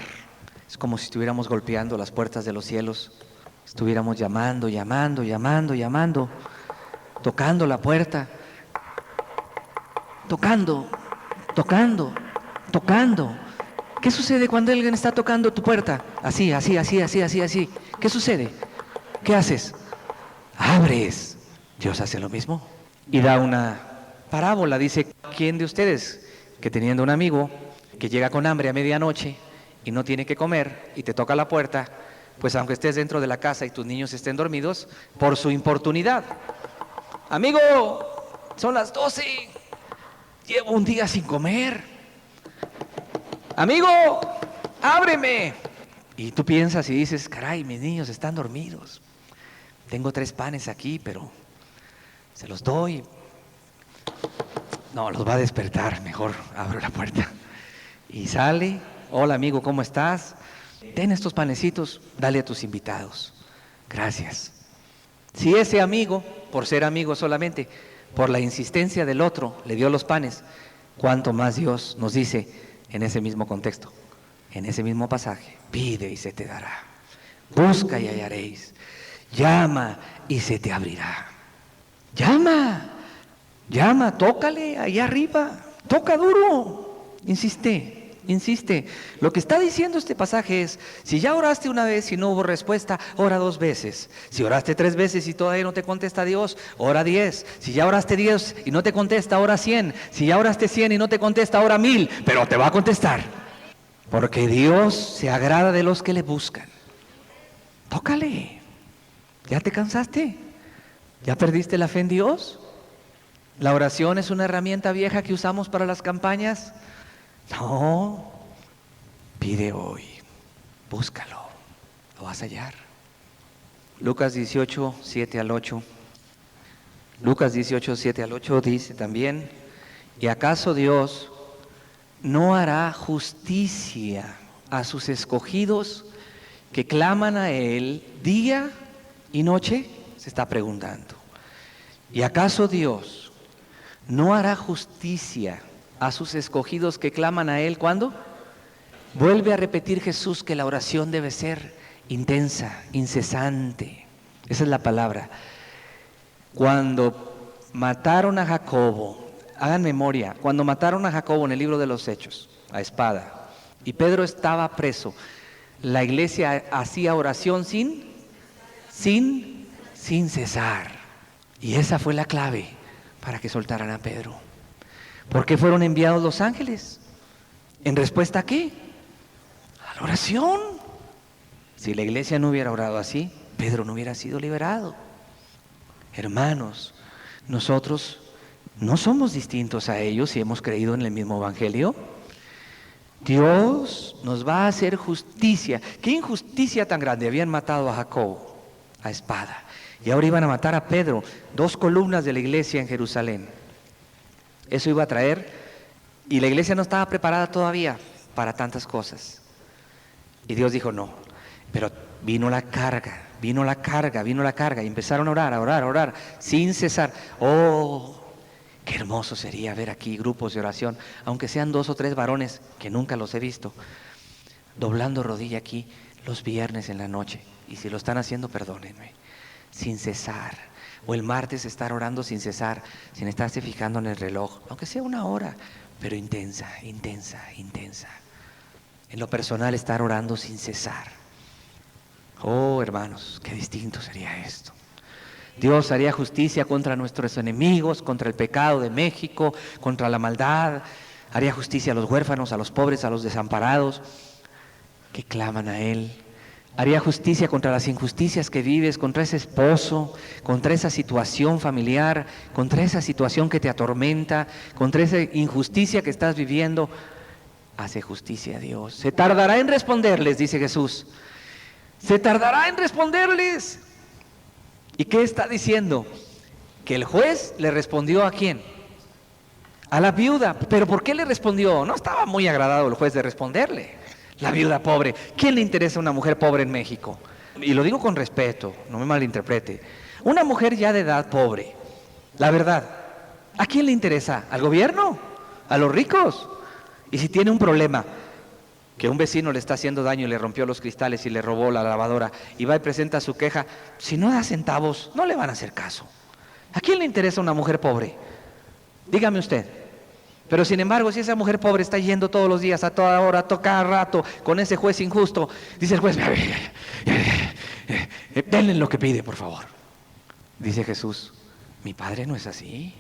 Es como si estuviéramos golpeando las puertas de los cielos, estuviéramos llamando, llamando, llamando, llamando, tocando la puerta, tocando, tocando, tocando. ¿Qué sucede cuando alguien está tocando tu puerta? Así, así, así, así, así, así. ¿Qué sucede? ¿Qué haces? Abres. Dios hace lo mismo. Y da una parábola. Dice, ¿quién de ustedes que teniendo un amigo que llega con hambre a medianoche y no tiene que comer y te toca la puerta, pues aunque estés dentro de la casa y tus niños estén dormidos, por su importunidad, amigo, son las 12, llevo un día sin comer, amigo, ábreme. Y tú piensas y dices, caray, mis niños están dormidos, tengo 3 panes aquí, pero se los doy. No, los va a despertar, mejor abro la puerta. Y sale, hola amigo, ¿cómo estás? Ten estos panecitos, dale a tus invitados. Gracias. Si ese amigo, por ser amigo solamente, por la insistencia del otro, le dio los panes, ¿cuánto más Dios nos dice en ese mismo contexto, en ese mismo pasaje? Pide y se te dará. Busca y hallaréis. Llama y se te abrirá. Llama. Llama, tócale ahí arriba, toca duro, insiste, insiste. Lo que está diciendo este pasaje es, si ya oraste una vez y no hubo respuesta, ora 2 veces. Si oraste 3 veces y todavía no te contesta Dios, ora 10. Si ya oraste 10 y no te contesta, ora 100. Si ya oraste 100 y no te contesta, ora 1000, pero te va a contestar. Porque Dios se agrada de los que le buscan. Tócale. ¿Ya te cansaste? ¿Ya perdiste la fe en Dios? ¿La oración es una herramienta vieja que usamos para las campañas? No, pide hoy, búscalo, lo vas a hallar. Lucas 18, 7-8. Lucas 18, 7-8 dice también, ¿y acaso Dios no hará justicia a sus escogidos que claman a Él día y noche? Se está preguntando. ¿Y acaso Dios no hará justicia a sus escogidos que claman a Él? ¿Cuándo? Vuelve a repetir Jesús que la oración debe ser intensa, incesante. Esa es la palabra. Cuando mataron a Jacobo, hagan memoria, cuando mataron a Jacobo en el libro de los Hechos, a espada, y Pedro estaba preso, la iglesia hacía oración sin cesar. Y esa fue la clave para que soltaran a Pedro. ¿Por qué fueron enviados los ángeles? ¿En respuesta a qué? A la oración. Si la iglesia no hubiera orado así, Pedro no hubiera sido liberado. Hermanos, nosotros no somos distintos a ellos si hemos creído en el mismo evangelio. Dios nos va a hacer justicia. ¿Qué injusticia tan grande? Habían matado a Jacobo a espada. Y ahora iban a matar a Pedro, 2 columnas de la iglesia en Jerusalén. Eso iba a traer, y la iglesia no estaba preparada todavía para tantas cosas. Y Dios dijo, no, Pero vino la carga, vino la carga, vino la carga. Y empezaron a orar, a orar, a orar, sin cesar. Oh, qué hermoso sería ver aquí grupos de oración, aunque sean 2 o 3 varones, que nunca los he visto, doblando rodilla aquí los viernes en la noche. Y si lo están haciendo, perdónenme, sin cesar. O el martes estar orando sin cesar, sin estarse fijando en el reloj, aunque sea 1 hora, pero intensa, intensa, intensa. En lo personal, estar orando sin cesar. Oh, hermanos, qué distinto sería esto. Dios haría justicia contra nuestros enemigos, contra el pecado de México, contra la maldad. Haría justicia a los huérfanos, a los pobres, a los desamparados que claman a Él. Haría justicia contra las injusticias que vives, contra ese esposo, contra esa situación familiar, contra esa situación que te atormenta, contra esa injusticia que estás viviendo. Hace justicia a Dios. Se tardará en responderles, dice Jesús. Se tardará en responderles. ¿Y qué está diciendo? Que el juez le respondió ¿a quién? A la viuda. ¿Pero por qué le respondió? No estaba muy agradado el juez de responderle. La viuda pobre. ¿Quién le interesa a una mujer pobre en México? Y lo digo con respeto, no me malinterprete. Una mujer ya de edad pobre, la verdad, ¿a quién le interesa? ¿Al gobierno? ¿A los ricos? Y si tiene un problema, que un vecino le está haciendo daño y le rompió los cristales y le robó la lavadora, y va y presenta su queja, si no da centavos, no le van a hacer caso. ¿A quién le interesa una mujer pobre? Dígame usted. Pero sin embargo, si esa mujer pobre está yendo todos los días, a toda hora, a cada rato, con ese juez injusto, dice el juez, denle lo que pide, por favor. Dice Jesús, mi Padre no es así.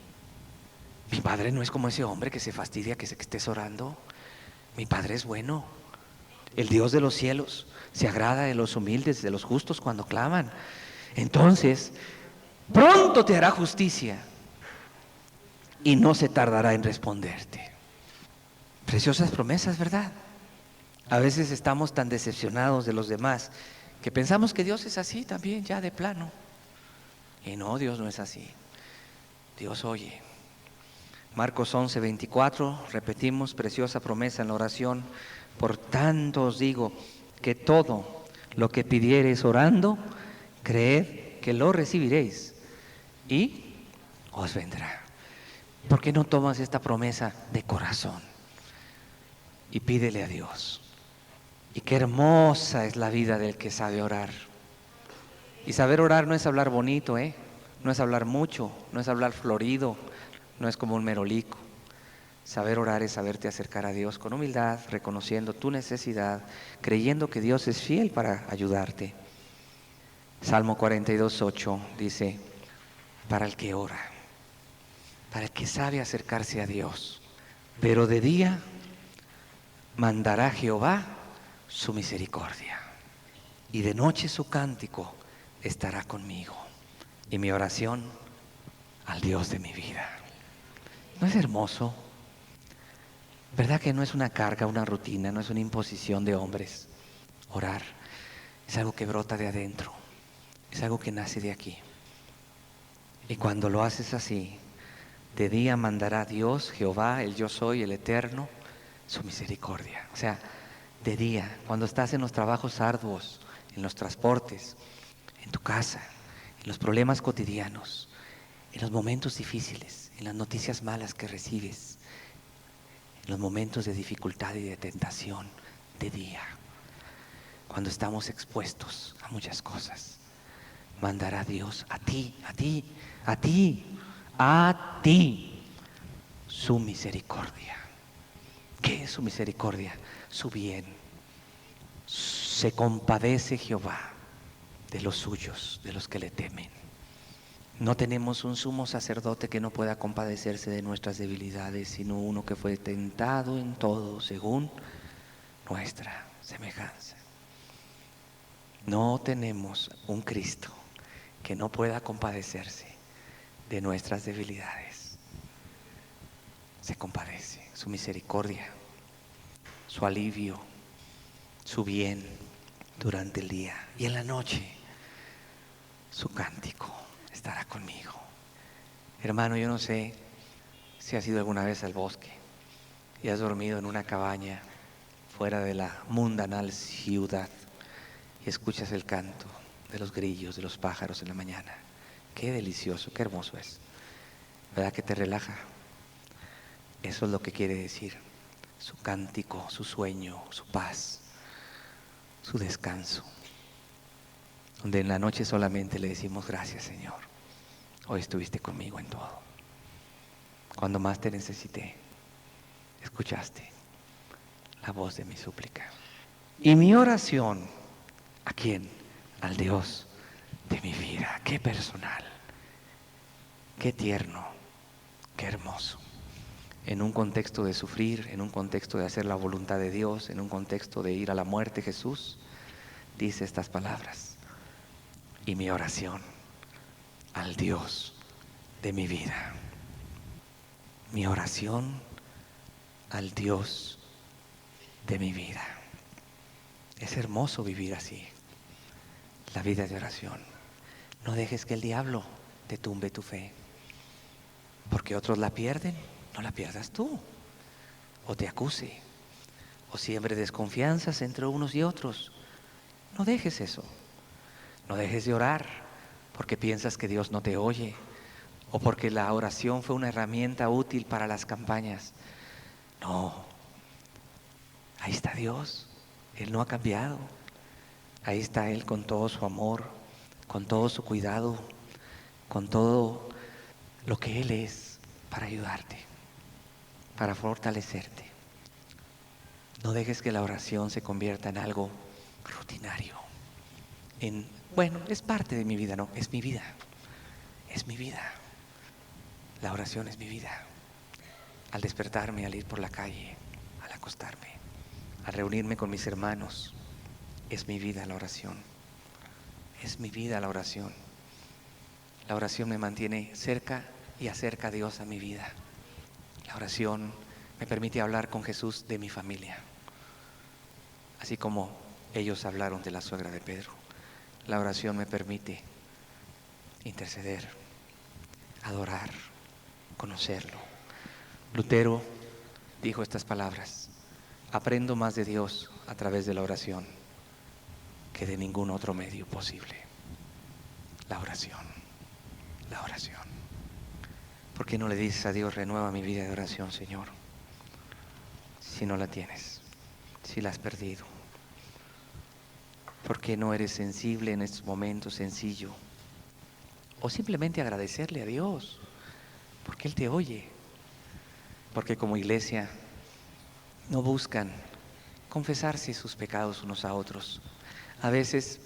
Mi Padre no es como ese hombre que se fastidia que estés orando. Mi Padre es bueno. El Dios de los cielos se agrada de los humildes, de los justos cuando claman. Entonces, pronto te hará justicia y no se tardará en responderte. Preciosas promesas, ¿verdad? A veces estamos tan decepcionados de los demás que pensamos que Dios es así también, ya de plano. Y no, Dios no es así. Dios oye. Marcos 11:24, repetimos, preciosa promesa en la oración. Por tanto os digo que todo lo que pidiereis orando, creed que lo recibiréis y os vendrá. ¿Por qué no tomas esta promesa de corazón y pídele a Dios? Y qué hermosa es la vida del que sabe orar. Y saber orar no es hablar bonito, no es hablar mucho, no es hablar florido, no es como un merolico. Saber orar es saberte acercar a Dios con humildad, reconociendo tu necesidad, creyendo que Dios es fiel para ayudarte. Salmo 42:8 dice, para el que ora, para el que sabe acercarse a Dios, pero de día mandará Jehová su misericordia, y de noche su cántico estará conmigo, y mi oración al Dios de mi vida. ¿No es hermoso? ¿Verdad que no es una carga, una rutina, no es una imposición de hombres? Orar es algo que brota de adentro, es algo que nace de aquí. Y cuando lo haces así, de día mandará Dios, Jehová, el yo soy, el eterno, su misericordia. O sea, de día, cuando estás en los trabajos arduos, en los transportes, en tu casa, en los problemas cotidianos, en los momentos difíciles, en las noticias malas que recibes, en los momentos de dificultad y de tentación, de día, cuando estamos expuestos a muchas cosas, mandará Dios a ti, a ti, a ti, a ti, su misericordia. ¿Qué es su misericordia? Su bien. Se compadece Jehová de los suyos, de los que le temen. No tenemos un sumo sacerdote que no pueda compadecerse de nuestras debilidades, sino uno que fue tentado en todo según nuestra semejanza. No tenemos un Cristo que no pueda compadecerse de nuestras debilidades. Se compadece, su misericordia, su alivio, su bien durante el día, y en la noche su cántico estará conmigo. Hermano, yo no sé si has ido alguna vez al bosque y has dormido en una cabaña fuera de la mundanal ciudad, y escuchas el canto de los grillos, de los pájaros en la mañana. Qué delicioso, qué hermoso es. ¿Verdad que te relaja? Eso es lo que quiere decir su cántico, su sueño, su paz, su descanso. Donde en la noche solamente le decimos gracias, Señor. Hoy estuviste conmigo en todo. Cuando más te necesité, escuchaste la voz de mi súplica. Y mi oración, ¿a quién? Al Dios de mi vida. Qué personal, qué tierno, qué hermoso. En un contexto de sufrir, en un contexto de hacer la voluntad de Dios, en un contexto de ir a la muerte, Jesús dice estas palabras. Y mi oración al Dios de mi vida. Mi oración al Dios de mi vida. Es hermoso vivir así, la vida de oración. No dejes que el diablo te tumbe tu fe, porque otros la pierden, no la pierdas tú, o te acuse, o siembre desconfianzas entre unos y otros. No dejes eso, no dejes de orar, porque piensas que Dios no te oye, o porque la oración fue una herramienta útil para las campañas. No, ahí está Dios, Él no ha cambiado. Ahí está Él con todo su amor, con todo su cuidado, con todo lo que Él es para ayudarte, para fortalecerte. No dejes que la oración se convierta en algo rutinario. Bueno, es parte de mi vida, no, es mi vida. Es mi vida. La oración es mi vida. Al despertarme, al ir por la calle, al acostarme, al reunirme con mis hermanos, es mi vida la oración. Es mi vida la oración. La oración me mantiene cerca y acerca a Dios a mi vida. La oración me permite hablar con Jesús de mi familia, así como ellos hablaron de la suegra de Pedro. La oración me permite interceder, adorar, conocerlo. Lutero dijo estas palabras: aprendo más de Dios a través de la oración que de ningún otro medio posible. La oración, la oración. ¿Por qué no le dices a Dios, renueva mi vida de oración, Señor? Si no la tienes, si la has perdido. ¿Por qué no eres sensible en estos momentos, sencillo? O simplemente agradecerle a Dios, porque Él te oye. Porque como iglesia no buscan confesarse sus pecados unos a otros. A veces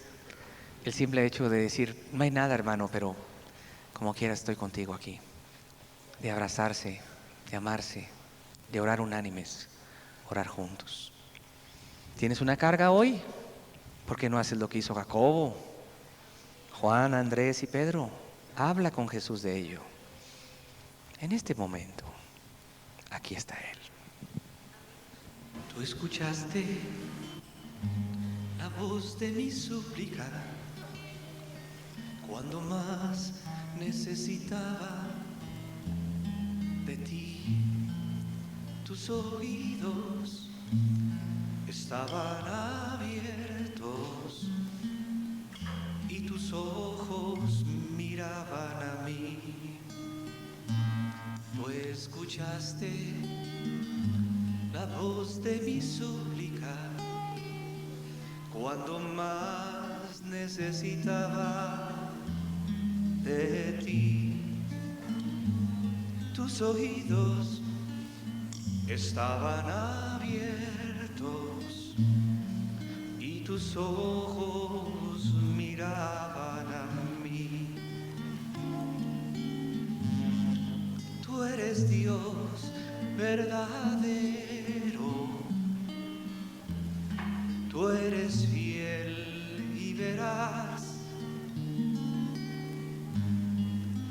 el simple hecho de decir, no hay nada, hermano, pero como quiera estoy contigo aquí. De abrazarse, de amarse, de orar unánimes, orar juntos. ¿Tienes una carga hoy? ¿Por qué no haces lo que hizo Jacobo, Juan, Andrés y Pedro? Habla con Jesús de ello. En este momento, aquí está Él. Tú escuchaste la voz de mi súplica cuando más necesitaba de ti. Tus oídos estaban abiertos y tus ojos miraban a mí. Tú escuchaste la voz de mi súplica cuando más necesitaba de ti. Tus oídos estaban abiertos y tus ojos miraban a mí. Tú eres Dios verdadero, tú eres fiel y veraz.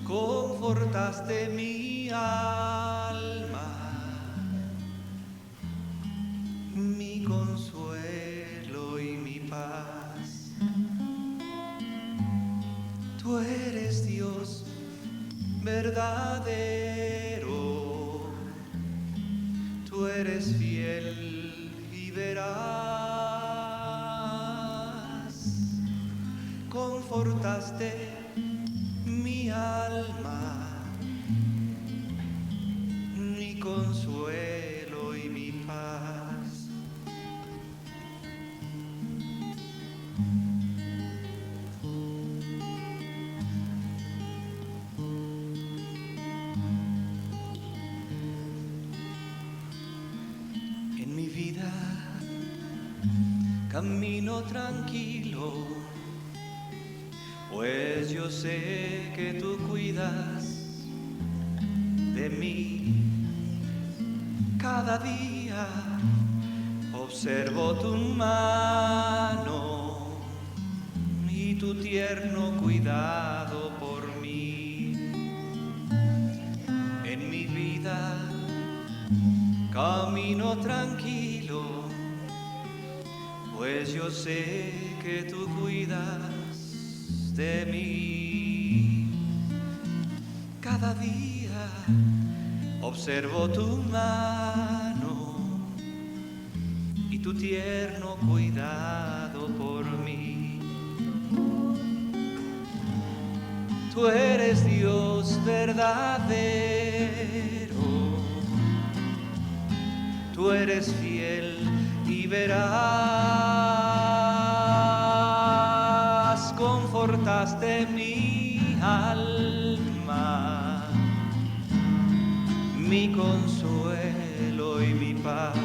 Confortaste mi alma, mi consuelo y mi paz. Tú eres Dios verdadero, tú eres fiel y veraz. confortaste mi alma, mi consuelo y mi paz. En mi vida camino tranquilo, pues yo sé que tú cuidas de mí. Cada día observo tu mano y tu tierno cuidado por mí. En mi vida camino tranquilo, pues yo sé que tú cuidas de mí. Cada día observo tu mano y tu tierno cuidado por mí. Tú eres Dios verdadero, tú eres fiel y veraz, confortaste mi alma, mi consuelo y mi paz.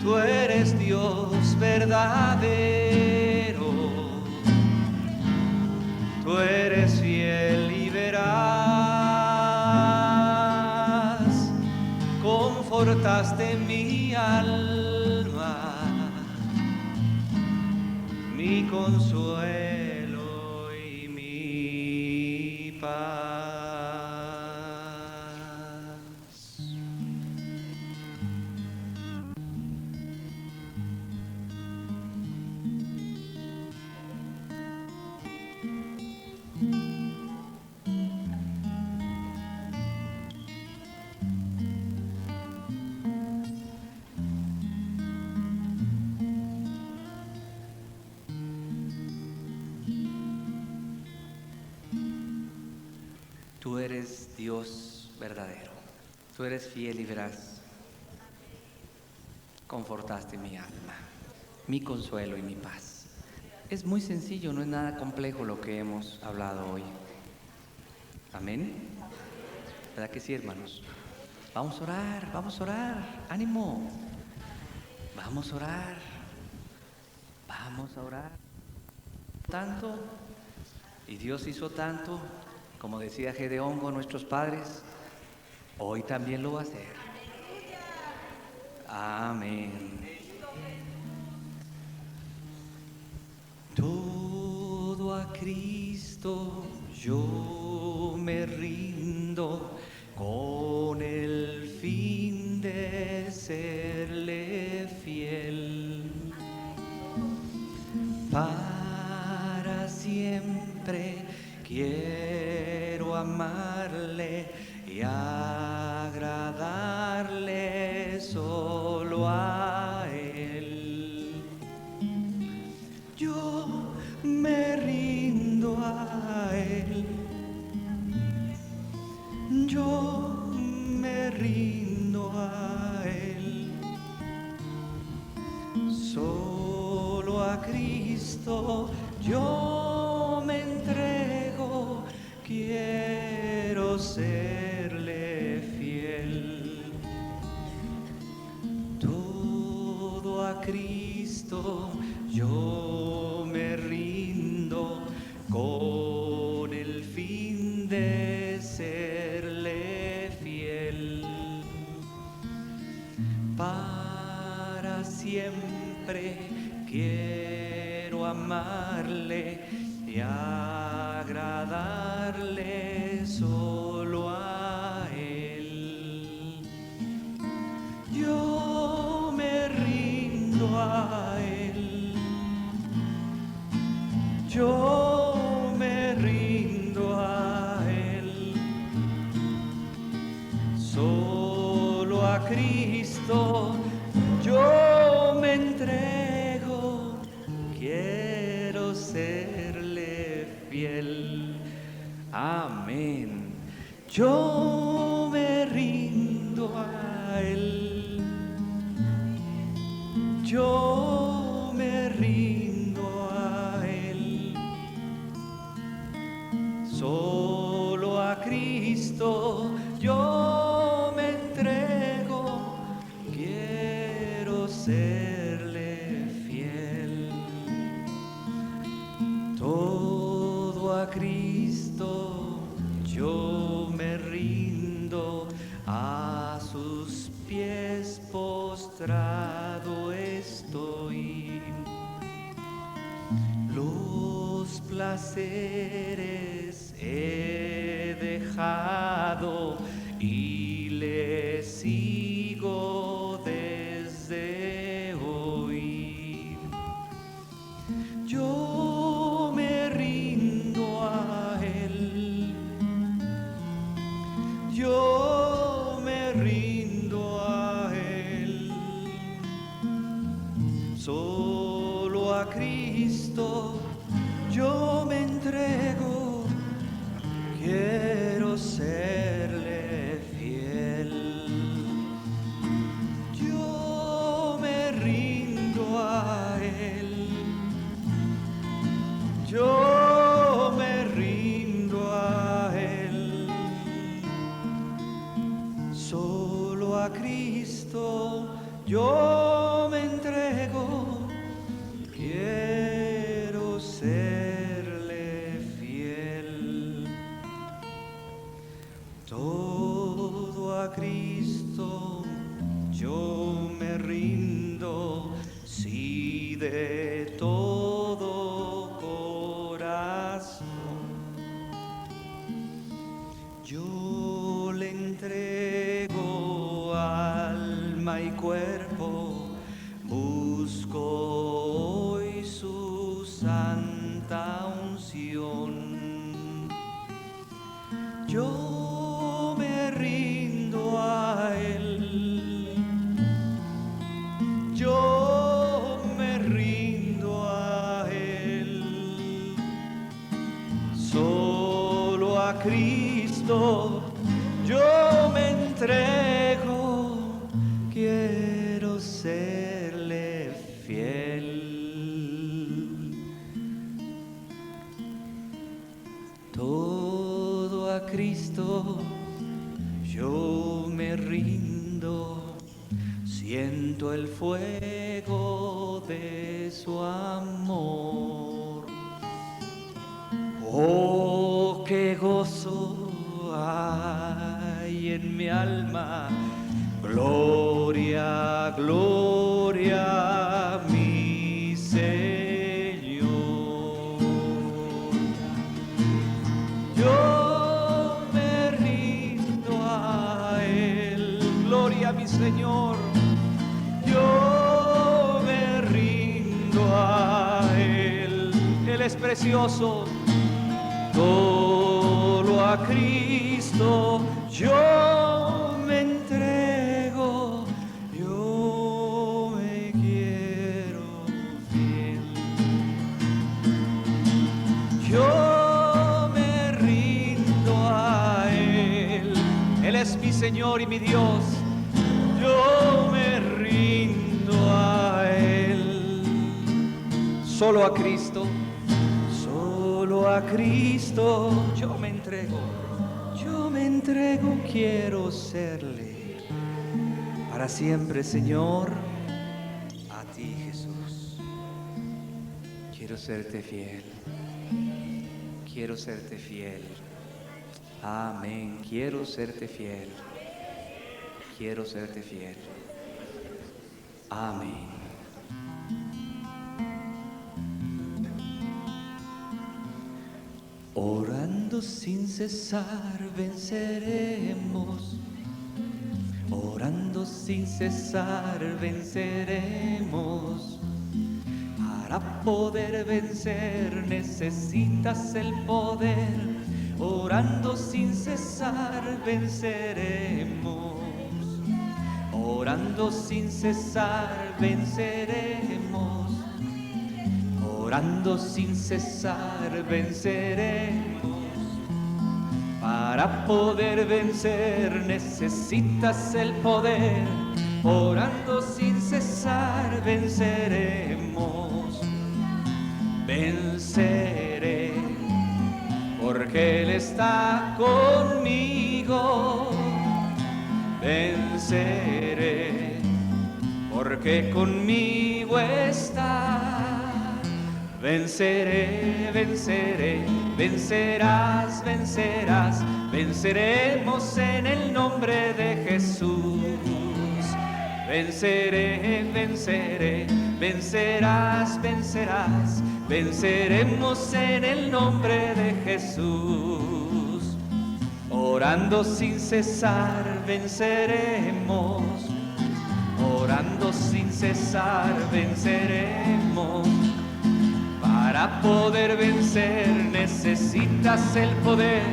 Tú eres Dios verdadero, tú eres fiel y veraz, confortaste mi alma, mi consuelo y mi paz. Tú eres Dios verdadero, tú eres fiel y veraz, confortaste mi alma, mi consuelo y mi paz. Es muy sencillo, no es nada complejo lo que hemos hablado hoy. Amén. ¿Verdad que sí, hermanos? Vamos a orar, ánimo. Vamos a orar, vamos a orar. Tanto, y Dios hizo tanto, como decía Gedeón con nuestros padres, hoy también lo va a hacer. Amén. Todo a Cristo yo me rindo, con el fin de serle fiel. Para siempre quiero amarle y agradarle solo a Él. Yo me rindo a Él, yo me rindo a Él, solo a Cristo yo me entrego, quiero serle fiel. Todo a Cristo yo me rindo, con el fin de serle fiel. Para siempre quiero amarle y agradarle solo a Él. Yo me rindo a Él, yo me rindo a Él, solo a Cristo yo me entrego, serle fiel. Amén. Yo me rindo a Él. Yo me rindo a Él. Solo a Cristo yo me entrego. Quiero serle fiel. Todo a Cristo yo me rindo, a sus pies postrado estoy. Los placeres he dejado y le sigo desde hoy. Yo me rindo a Él. Yo me rindo a Él. Solo a Cristo yo me entrego. Quiero serle fiel. Yo me rindo a Él. Yo me rindo a Él. Solo a Cristo yo me entrego. Quiero serle fiel. Todo a Cristo yo me rindo, sí, de todo corazón. Yo le entrego alma y cuerpo, busco hoy su santa unción. Yo me rindo a Él. Yo me rindo a Él. Solo a Cristo yo me entrego. Quiero serle fiel. Todo a Cristo yo me rindo. Siento el fuego de su amor. Oh, qué gozo hay en mi alma. Gloria, gloria, mi Señor. Yo me rindo a Él. Gloria a mi Señor. Yo me rindo a Él. Él es precioso. Solo a Cristo yo me entrego. Yo me quiero fiel. Yo me rindo a Él. Él es mi Señor y mi Dios. Yo me rindo a Él. Solo a Cristo. Solo a Cristo yo me entrego. Yo me entrego, quiero serle para siempre, Señor. A ti, Jesús. Quiero serte fiel. Quiero serte fiel. Amén. Quiero serte fiel. Quiero serte fiel. Amén. Orando sin cesar venceremos. Orando sin cesar venceremos. Para poder vencer necesitas el poder. Orando sin cesar venceremos. Orando sin cesar venceremos. orando sin cesar venceremos. Para poder vencer necesitas el poder, orando sin cesar venceremos. Venceré, porque Él está conmigo. Venceré, porque conmigo está. Venceré, venceré, vencerás, vencerás, venceremos en el nombre de Jesús. Venceré, venceré, vencerás, vencerás, venceremos en el nombre de Jesús. Orando sin cesar venceremos, orando sin cesar venceremos. Para poder vencer necesitas el poder,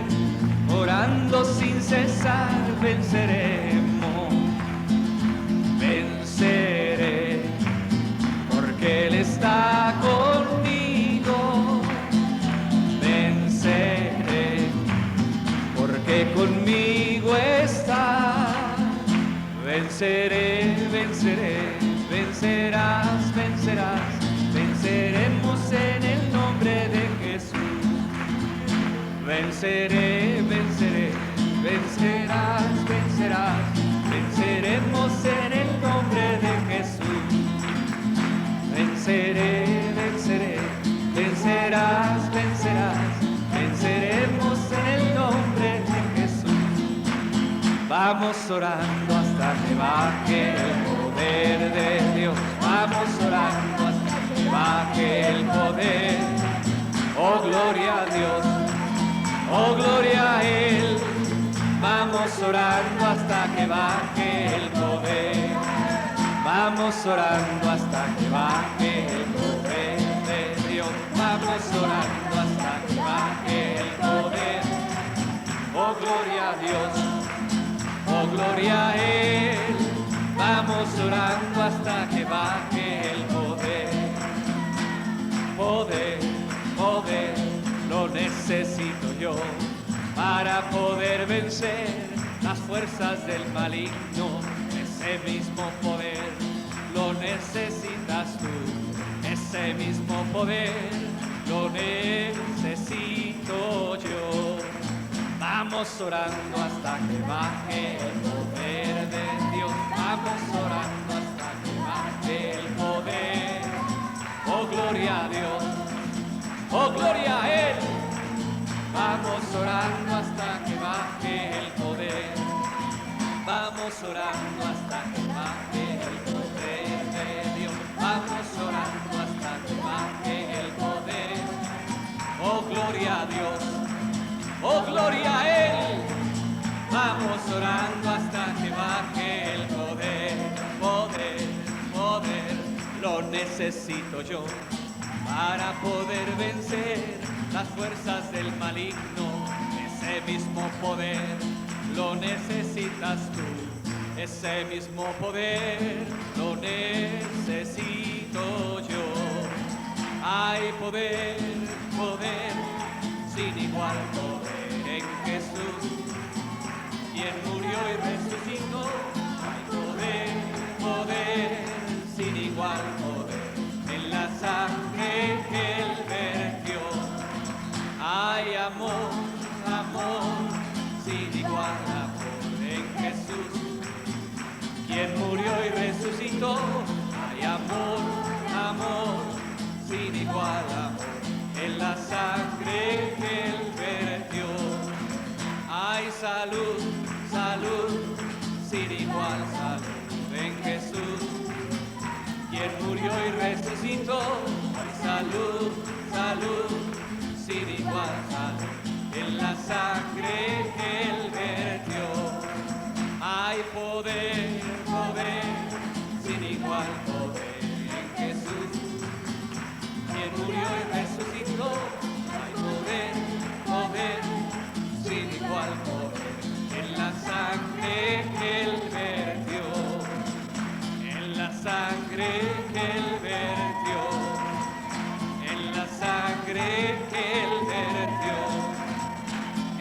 orando sin cesar venceremos. Venceré, porque Él está conmigo. Venceré, porque conmigo está. Venceré, venceré, vencerás, vencerás. Venceremos en el nombre de Jesús. Venceré, venceré, vencerás, vencerás. Venceremos en el nombre de Jesús. Venceré, venceré, vencerás, vencerás. Venceremos en el nombre de Jesús. Vamos orando hasta que baje el poder de Dios. Vamos orando hasta que baje el poder. Oh, gloria a Dios, oh, gloria a Él. Vamos orando hasta que baje el poder. Vamos orando hasta que baje el poder de Dios. Vamos orando hasta que baje el poder. Oh, gloria a Dios, oh, gloria a Él. Vamos orando hasta que baje el poder. Poder, poder, lo necesito yo para poder vencer las fuerzas del maligno. Ese mismo poder lo necesitas tú. Ese mismo poder lo necesito yo. Vamos orando hasta que baje el poder de Dios. Vamos orando hasta que baje el poder. Oh, gloria a Dios, oh, gloria a Él. Vamos orando hasta que baje el poder. Vamos orando hasta que baje el poder de Dios. Vamos orando hasta que baje el poder. Oh, gloria a Dios, oh, gloria a Él. Vamos orando hasta que baje el poder. Poder, poder, lo necesito yo para poder vencer las fuerzas del maligno. Ese mismo poder lo necesitas tú. Ese mismo poder lo necesito yo. Hay poder, poder, sin igual poder en Jesús, quien murió y resucitó. Hay poder, poder, sin igual poder en la sangre que Él vertió. Hay amor, amor, sin igual amor en Jesús, quien murió y resucitó. Hay amor, amor, sin igual amor en la sangre que Él vertió. Hay salud, salud, sin igual salud en Jesús, quien murió y resucitó. Hay salud, salud, sin igual salud en la sangre que Él vertió. Hay poder, poder, sin igual poder en Jesús, quien murió y resucitó. Hay poder, poder, sin igual poder en la sangre que Él vertió. En la sangre que Él vertió. En sangre que Él vertió,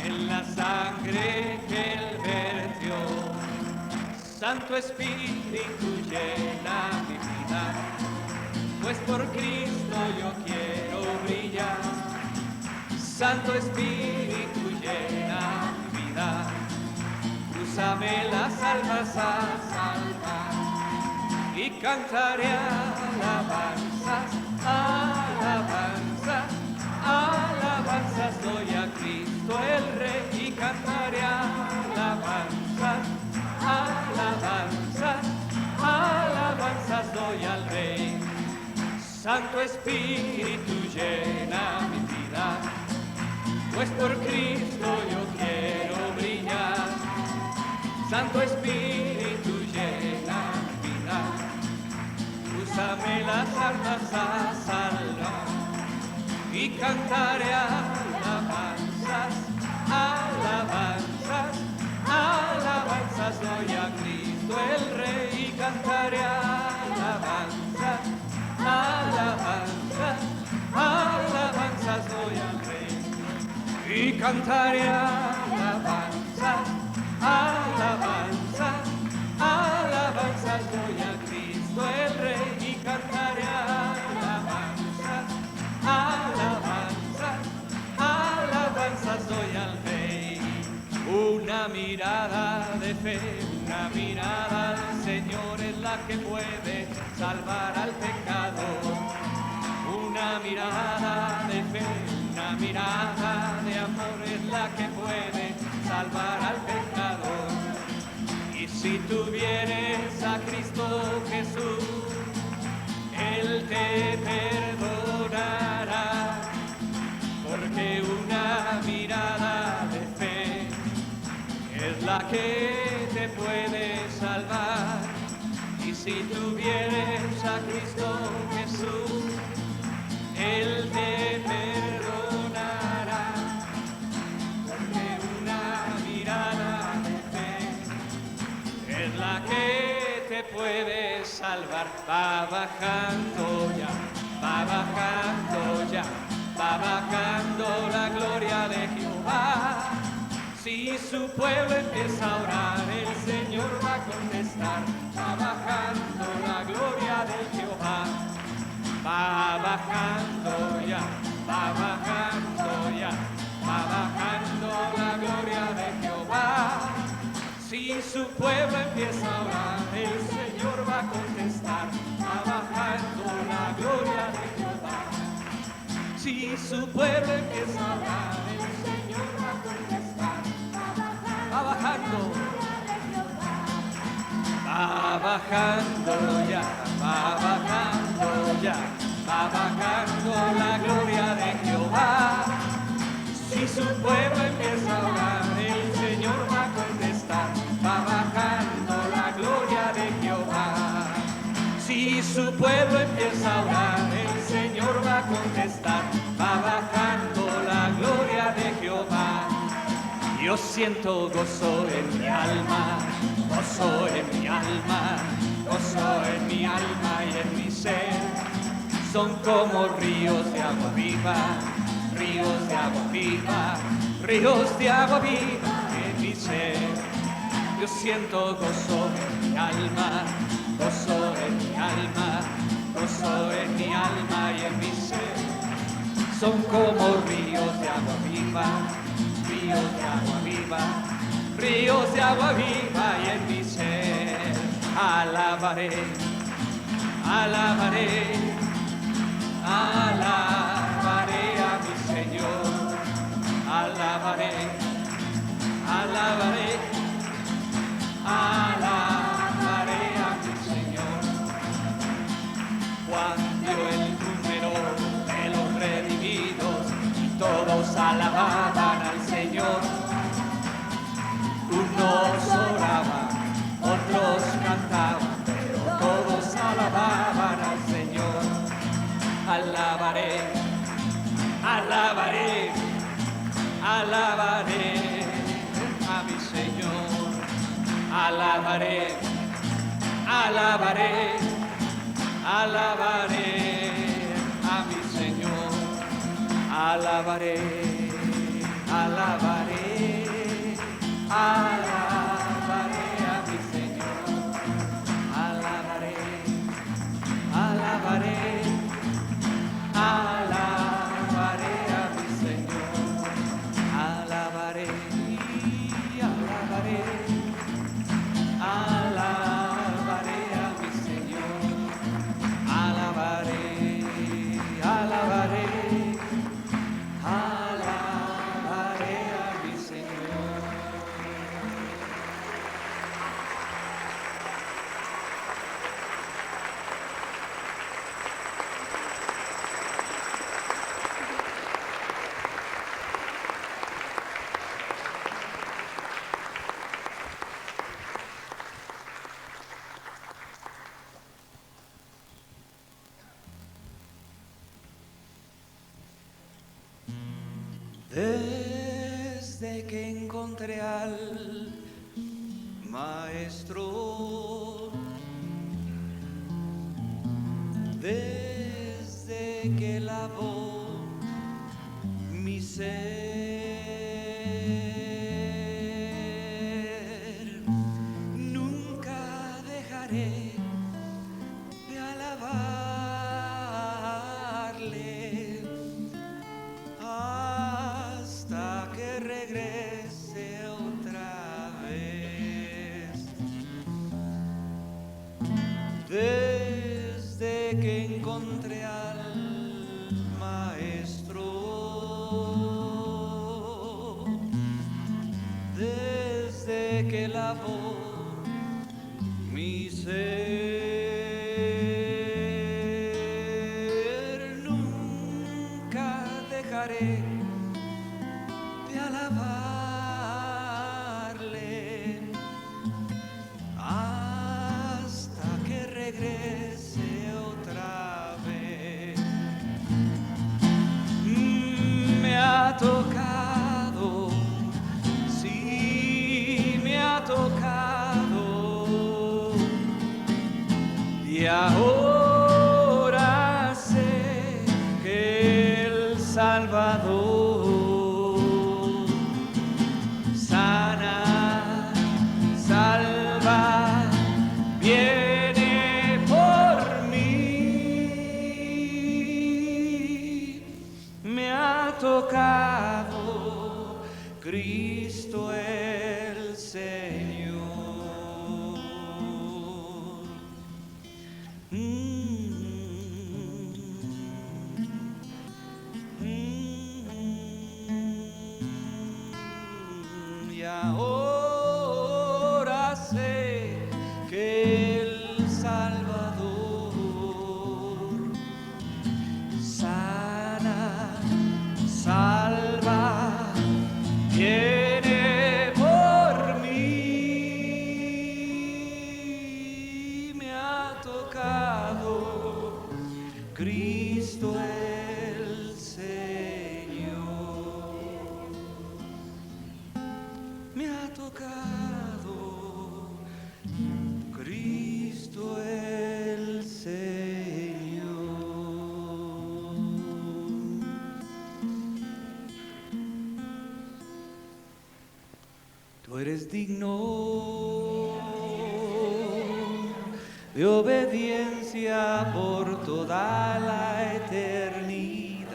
en la sangre que Él vertió. Santo Espíritu llena mi vida, pues por Cristo yo quiero brillar. Santo Espíritu llena mi vida, úsame las almas a salvar, y cantaré alabanzas, alabanzas, alabanzas doy a Cristo el Rey, y cantaré alabanzas, alabanzas, alabanzas doy al Rey. Santo Espíritu llena mi vida, pues por Cristo yo quiero brillar. Santo Espíritu llena mi vida, úsame las almas a salvar, y cantaré alabanzas, alabanzas, alabanzas doy a Cristo el Rey, y cantaré alabanzas, alabanzas, alabanzas doy al Rey, y cantaré alabanzas, alabanzas, alabanzas doy a Cristo el Rey, y cantaré alabanzas, alabanzas, alabanzas doy al Rey. Una mirada de fe, una mirada al Señor es la que puede salvar al pecador. Una mirada de fe, una mirada de amor es la que puede salvar al pecador. Y si tú vienes a Cristo Jesús, Él te perdonará, porque una mirada de fe es la que te puede salvar. Y si tú vienes a Cristo Jesús, Él te perdonará, porque una mirada de fe es la que te puede salvar. Va bajando ya, va bajando ya, va bajando la gloria de Jehová. Si su pueblo empieza a orar, el Señor va a contestar. Va bajando la gloria de Jehová. Va bajando ya, va bajando ya, va bajando la gloria de Jehová. Si su pueblo empieza a orar, el Señor va a contestar. Va bajando la gloria de Jehová. Si su pueblo empieza a orar, el Señor va a contestar. Va bajando, va bajando ya, va bajando ya, va bajando la gloria de Jehová. Si su pueblo empieza a orar, el Señor va a contestar. Va bajando la gloria de Jehová. Si su pueblo empieza a orar, el Señor va a contestar. Va bajando la gloria de Jehová. Yo siento gozo en mi alma, gozo en mi alma, gozo en mi alma y en mi ser. Son como ríos de agua viva, ríos de agua viva, ríos de agua viva en mi ser. Yo siento gozo en mi alma, gozo en mi alma, gozo en mi alma y en mi ser. Son como ríos de agua viva, ríos de agua viva, ríos de agua viva y en mi ser. Alabaré, alabaré, alabaré a mi Señor. Alabaré, alabaré, alabaré a mi Señor. Cuando el número de los redimidos y todos alababan al Señor, unos oraban, otros cantaban, pero todos alababan al Señor. Alabaré, alabaré, alabaré a mi Señor. Alabaré, alabaré, alabaré a mi Señor. alabaré, alabaré, alabaré a mi Señor, alabaré, alabaré, alabaré a mi Señor, alabaré, alabaré, alabaré a mi Señor, alabaré, alabaré, alabaré a mi Señor. Desde que encontré al Maestro, desde que lavó mi ser, nunca dejaré de alabarle hasta que regrese otra vez. Desde que encontré al Maestro, desde que lavó mi ser, nunca dejaré de alabarle hasta que regrese otra vez. Me ha tocado, sí, me ha tocado, y ahora sé que el Salvador sana, salva, viene por mí. Me ha tocado Cristo el Señor. Y ahora sé que el Salvador sana, salva, viene por mí. Me ha tocado Cristo el Señor. Me ha tocado Cristo el Señor. Tú eres digno de obediencia por toda la eternidad.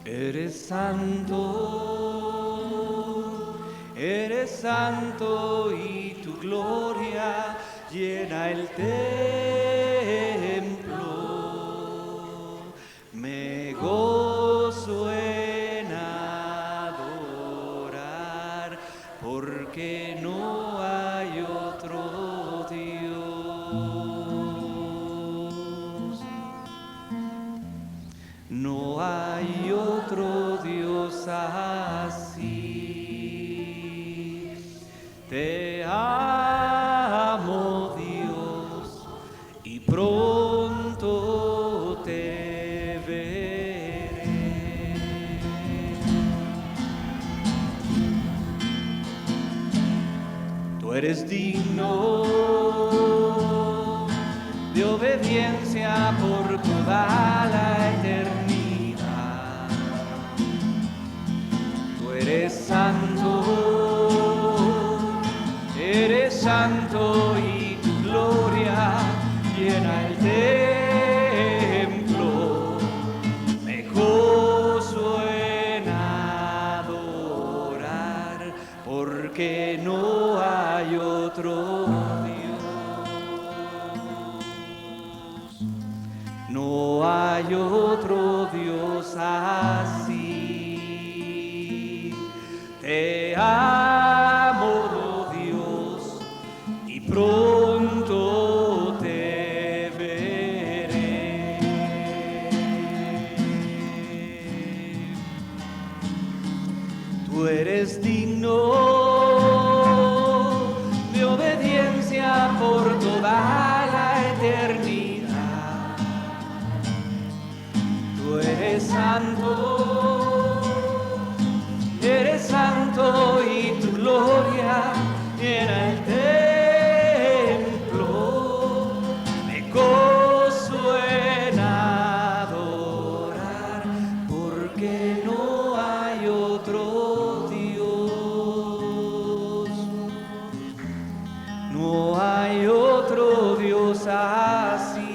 Eres santo y tu gloria llena el templo. Me gozo en adorar porque no hay otro Dios. No hay otro Dios así. Te amo, Dios, y pronto te veré. Tú eres digno de obediencia por toda la eternidad. No hay otro Dios así. Te amo, oh Dios, y pronto te veré. Tú eres digno de obediencia por toda la eternidad. Tú eres santo y tu gloria llena el templo. Me gozo en adorar, porque no hay otro Dios. No hay otro Dios así.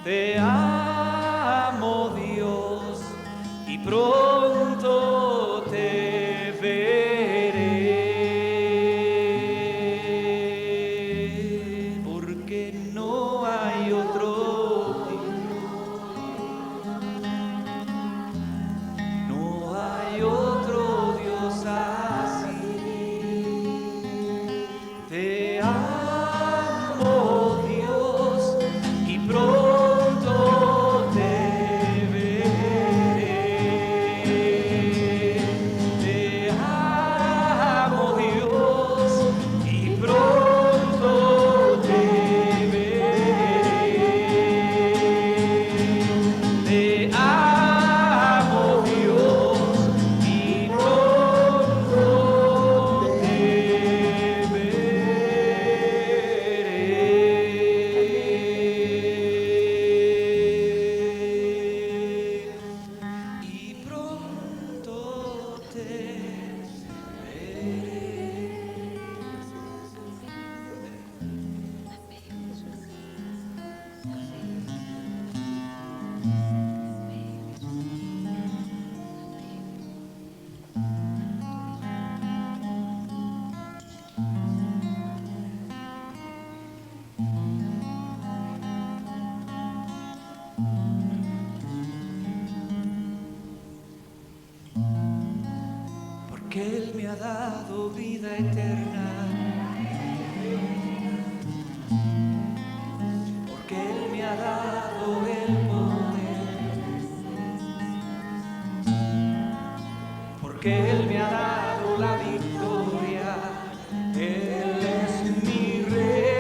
Te amo, Dios, y pronto te veré, porque no hay otro Dios. No hay otro Dios así. Te amo, Dios, y pronto te veré. Te amo, Dios, y pronto te veré. Te amo, Dios, y pronto te veré. Y pronto te porque Él me ha dado vida eterna, porque Él me ha dado el poder, porque Él me ha dado la victoria. Él es mi Rey.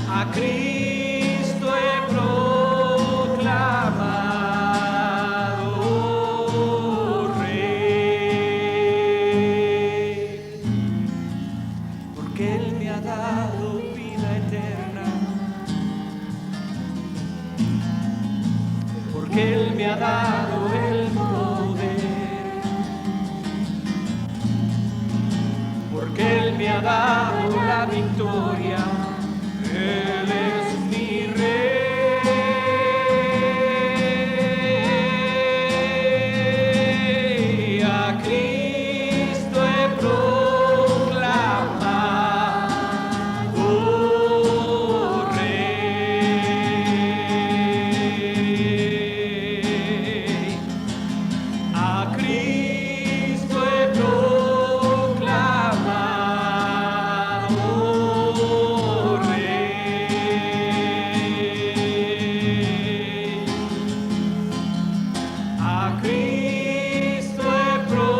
A Cristo he proclamado Rey, porque Él me ha dado vida eterna, porque Él me ha dado el poder, porque Él me ha dado la victoria. Él es mi Rey. A Cristo he proclamado Rey. A Cristo he proclamado Rey. A Cristo he proclamado.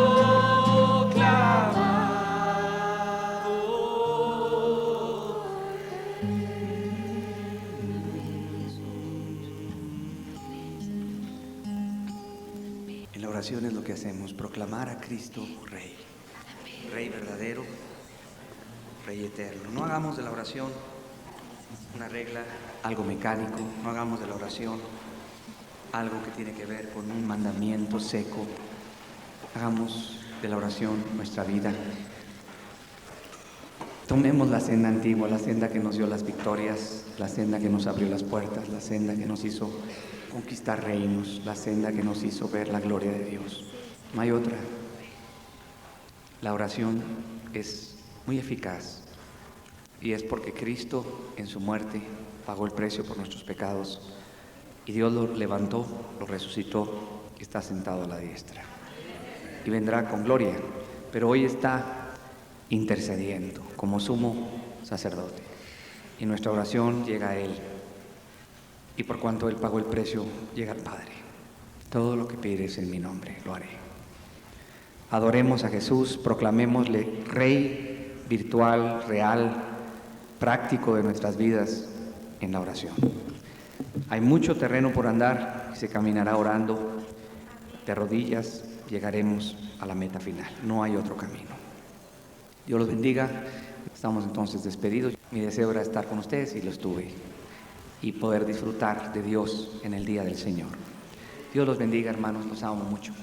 En la oración es lo que hacemos, proclamar a Cristo Rey, Rey verdadero, Rey eterno. No hagamos de la oración una regla, algo mecánico, no hagamos de la oración algo que tiene que ver con un mandamiento seco. Hagamos de la oración nuestra vida. Tomemos la senda antigua, la senda que nos dio las victorias, la senda que nos abrió las puertas, la senda que nos hizo conquistar reinos, la senda que nos hizo ver la gloria de Dios. No hay otra. La oración es muy eficaz. Y es porque Cristo en su muerte pagó el precio por nuestros pecados y Dios lo levantó, lo resucitó y está sentado a la diestra. Y vendrá con gloria, pero hoy está intercediendo como sumo sacerdote. Y nuestra oración llega a Él. Y por cuanto Él pagó el precio, llega al Padre. Todo lo que pides en mi nombre, lo haré. Adoremos a Jesús, proclamémosle Rey virtual, real, práctico de nuestras vidas en la oración. Hay mucho terreno por andar y se caminará orando. De rodillas llegaremos a la meta final. No hay otro camino. Dios los bendiga. Estamos entonces despedidos. Mi deseo era estar con ustedes y lo estuve. Y poder disfrutar de Dios en el día del Señor. Dios los bendiga, hermanos. Los amo mucho.